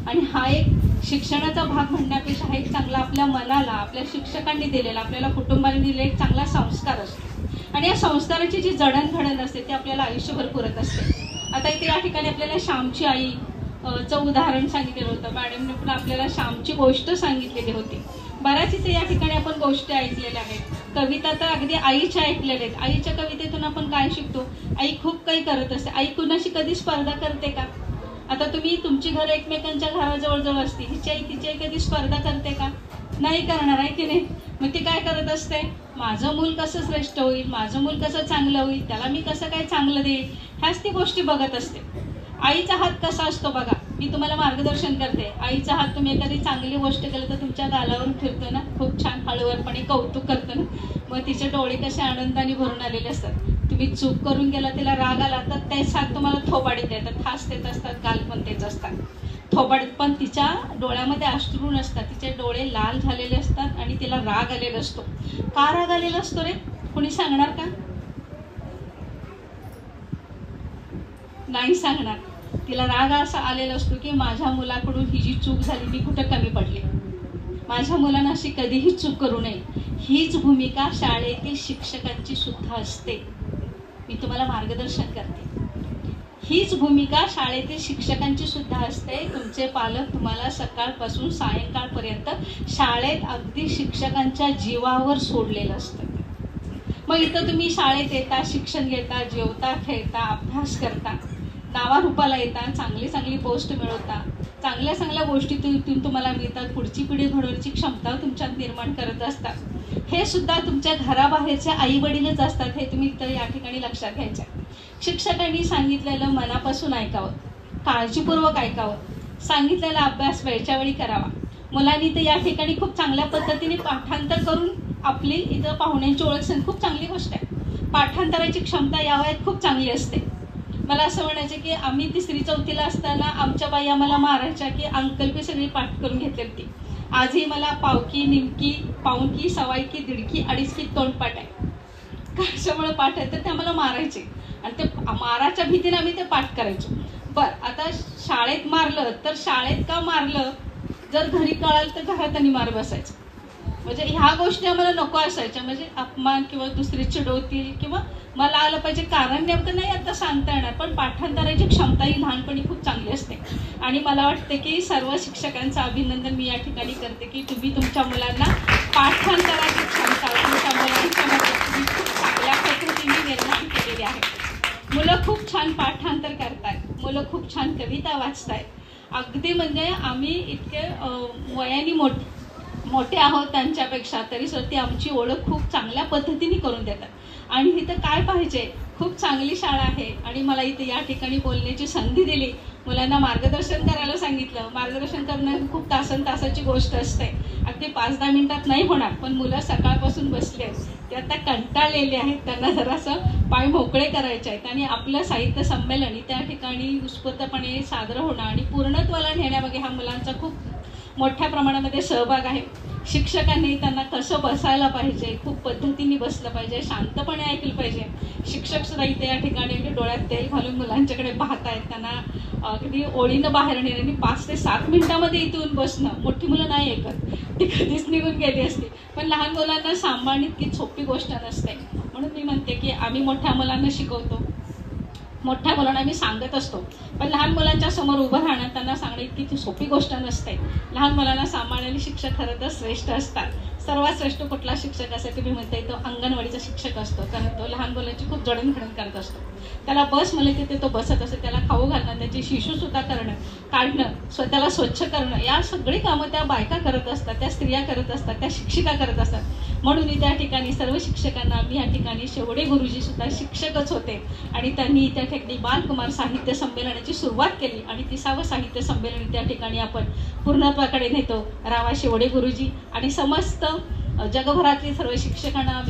S8: आणि हा एक शिक्षणाचा भाग म्हणण्यापेक्षा हा एक चांगला आपल्या मनाला आपल्या शिक्षकांनी दिलेला, आपल्याला कुटुंबाने दिलेला एक चांगला संस्कार असतो. आणि या संस्काराची जी जडणघडण असते ती आपल्याला आयुष्यभर पुरत असते. आता इथे या ठिकाणी आपल्याला श्यामची आईचं उदाहरण सांगितलेलं होतं. मॅडमने पण आपल्याला श्यामची गोष्ट सांगितलेली होती. बऱ्याच इथे या ठिकाणी आपण गोष्टी ऐकलेल्या आहेत, कविता तर अगदी आईच्या ऐकलेल्या आहेत. आईच्या कवितेतून आपण काय शिकतो, आई खूप काही करत असते. आई कुणाशी कधी स्पर्धा करते का? आता तुम्ही तुमची घरं एकमेकांच्या घराजवळ असते, हिची आई तिची आई कधी स्पर्धा करते का? नाही करणार आहे की नाही. मग ती काय करत असते, माझं मूल कसं श्रेष्ठ होईल, माझं मूल कसं चांगलं होईल, त्याला मी कसं काय चांगलं देईल, ह्याच ती गोष्टी बघत असते. आईचा हात कसा असतो बघा, मी तुम्हाला मार्गदर्शन करते. आईचा हात तुम्ही एखादी चांगली गोष्ट केली तर तुमच्या गालावरून फिरतो ना, खूप छान हळूवारपणे कौतुक करतो ना, मग तिचे डोळे कसे आनंदाने भरून आलेले असतात. तुम्ही चूक करून गेला, तिला राग आला तर तेच हात तुम्हाला थोबाडीत येतात, ठास देत असतात, गाल पण तेच असतात. थोबाडीत पण तिच्या डोळ्यामध्ये अश्रू नसतात, तिचे डोळे लाल झालेले असतात आणि तिला राग आलेला असतो. का राग आलेला असतो रे, कोणी सांगणार का? नाही सांगणार. तिला राग असा आलेला असतो की माझ्या मुलाकडून ही जी चूक झाली, मी कुठं कमी पडले, माझ्या मुलांना अशी कधीही चूक करू नये. हीच भूमिका शाळेतील शिक्षकांची सुद्धा असते. मी तुम्हाला मार्गदर्शन करते. हीच भूमिका शाळेतील शिक्षकांची सुद्धा असते. तुमचे पालक तुम्हाला सकाळपासून सायंकाळपर्यंत शाळेत अगदी शिक्षकांच्या जीवावर सोडलेलं असतं. मग इथं तुम्ही शाळेत येता, शिक्षण घेता, जेवता, खेळता, अभ्यास करता, नावारूपाला येता, चांगली चांगली पोस्ट मिळवता, चांगल्या चांगल्या गोष्टी तुम्हाला मिळतात, पुढची पिढी घडवण्याची क्षमता तुमच्यात निर्माण करत असतात. हे सुद्धा तुमच्या घराबाहेरचे आई वडीलच असतात, हे तुम्ही तर या ठिकाणी लक्षात घ्यायचं. शिक्षकांनी सांगितलेलं मनापासून ऐकावं, काळजीपूर्वक ऐकावं, सांगितलेला अभ्यास वेळच्या वेळी करावा. मुलांनी तर या ठिकाणी खूप चांगल्या पद्धतीने पाठांतर करून आपली इथं पाहुण्यांची ओळख खूप चांगली गोष्ट आहे. पाठांतराची क्षमता या वयात खूप चांगली असते. मला असं म्हणायचं की आम्ही 3री-4थीला असताना आमच्या बाई आम्हाला मारायच्या की अंकल्पी सगळी पाठ करून घेतली होती. आजही मला पावकी, निमकी, पाऊणकी, सवाईकी, दीडकी, अडीचकी तोंडपाठ आहे. कशामुळे पाठ आहे तर ते आम्हाला मारायचे आणि ते माराच्या भीतीने आम्ही ते पाठ करायचो. बरं, आता शाळेत मारलं तर शाळेत का मारलं जर घरी कळालं तर घरात आणि मार बसायचं. म्हणजे ह्या गोष्टी आम्हाला नको असायच्या. म्हणजे अपमान किंवा दुसरी चिडवतील किंवा मला आलं पाहिजे कारण नेमकं नाही आता सांगता येणार, पण पाठांतराची क्षमता ही लहानपणी खूप चांगली असते. आणि मला वाटते की सर्व शिक्षकांचं अभिनंदन मी या ठिकाणी करते की तुम्ही तुमच्या मुलांना पाठांतराची क्षमता तुमच्या मुलांच्या मध्ये खूप चांगल्या पद्धतीने निर्माण केलेली आहे. मुलं खूप छान पाठांतर करतात, मुलं खूप छान कविता वाचतायत. अगदी म्हणजे आम्ही इतके वयाने मोठे आहोत त्यांच्यापेक्षा, तरी ती आमची ओळख खूप चांगल्या पद्धतीने करून देतात. आणि इथं काय पाहिजे, खूप चांगली शाळा आहे. आणि मला इथे या ठिकाणी बोलण्याची संधी दिली, मुलांना मार्गदर्शन करायला सांगितलं. मार्गदर्शन करणं खूप तासाची गोष्ट असते, अगदी 5-10 मिनिटात नाही होणार. पण मुलं सकाळपासून बसले, ते आता कंटाळलेले आहेत, त्यांना जरासं पाय मोकळे करायचे आहेत. आणि आपलं साहित्य संमेलन त्या ठिकाणी उत्स्फूर्तपणे साजरं होणं आणि पूर्णत्वाला नेण्यामागे हा मुलांचा खूप मोठ्या प्रमाणामध्ये सहभाग आहे. शिक्षकांनी त्यांना कसं बसायला पाहिजे, खूप पद्धतीने बसलं पाहिजे, शांतपणे ऐकलं पाहिजे. शिक्षक सुद्धा इथे या ठिकाणी अगदी डोळ्यात तेल घालून मुलांच्याकडे पाहत आहेत. त्यांना अगदी ओळीनं बाहेर नेण्याने 5 ते 7 मिनिटामध्ये इथून बसणं, मोठी मुलं नाही ऐकत, ती कधीच निघून गेली असती. पण लहान मुलांना सांभाळणं इतकी सोपी गोष्ट नसते. म्हणून मी म्हणते की आम्ही मोठ्या मुलांना शिकवतो, मोठ्या मुलांना आम्ही सांगत असतो, पण लहान मुलांच्या समोर उभं राहणं, त्यांना सांगणं इतकी सोपी गोष्ट नसते. लहान मुलांना सांभाळलेले शिक्षक खरं तर श्रेष्ठ असतात. सर्वात श्रेष्ठ कुठला शिक्षक असेल तुम्ही म्हणता, तो अंगणवाडीचा शिक्षक असतो, कारण तो लहान मुलांची खूप जडणघडण करत असतो. त्याला बस म्हणलं की तो बसत असतो, त्याला खाऊ घालणं, त्याची शिशुसुद्धा करणं, काढणं, स्वतःला स्वच्छ करणं, या सगळी कामं त्या बायका करत असतात, त्या स्त्रिया करत असतात, त्या शिक्षिका करत असतात. म्हणून मी त्या ठिकाणी सर्व शिक्षकांना, मी या ठिकाणी शेवडे गुरुजी सुद्धा शिक्षकच होते आणि त्यांनी त्या ठिकाणी बालकुमार साहित्य संमेलनाची सुरुवात केली आणि 30वं साहित्य संमेलन त्या ठिकाणी आपण पूर्णत्वाकडे नेतो. रावा शेवडे गुरुजी आणि समस्त जगभरातील सर्व शिक्षकांना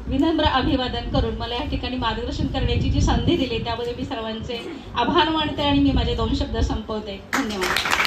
S8: विनम्र अभिवादन करून मला या ठिकाणी मार्गदर्शन करण्याची जी संधी दिली त्याबद्दल मी सर्वांचे आभार मानते आणि मी माझे 2 शब्द संपवते. धन्यवाद.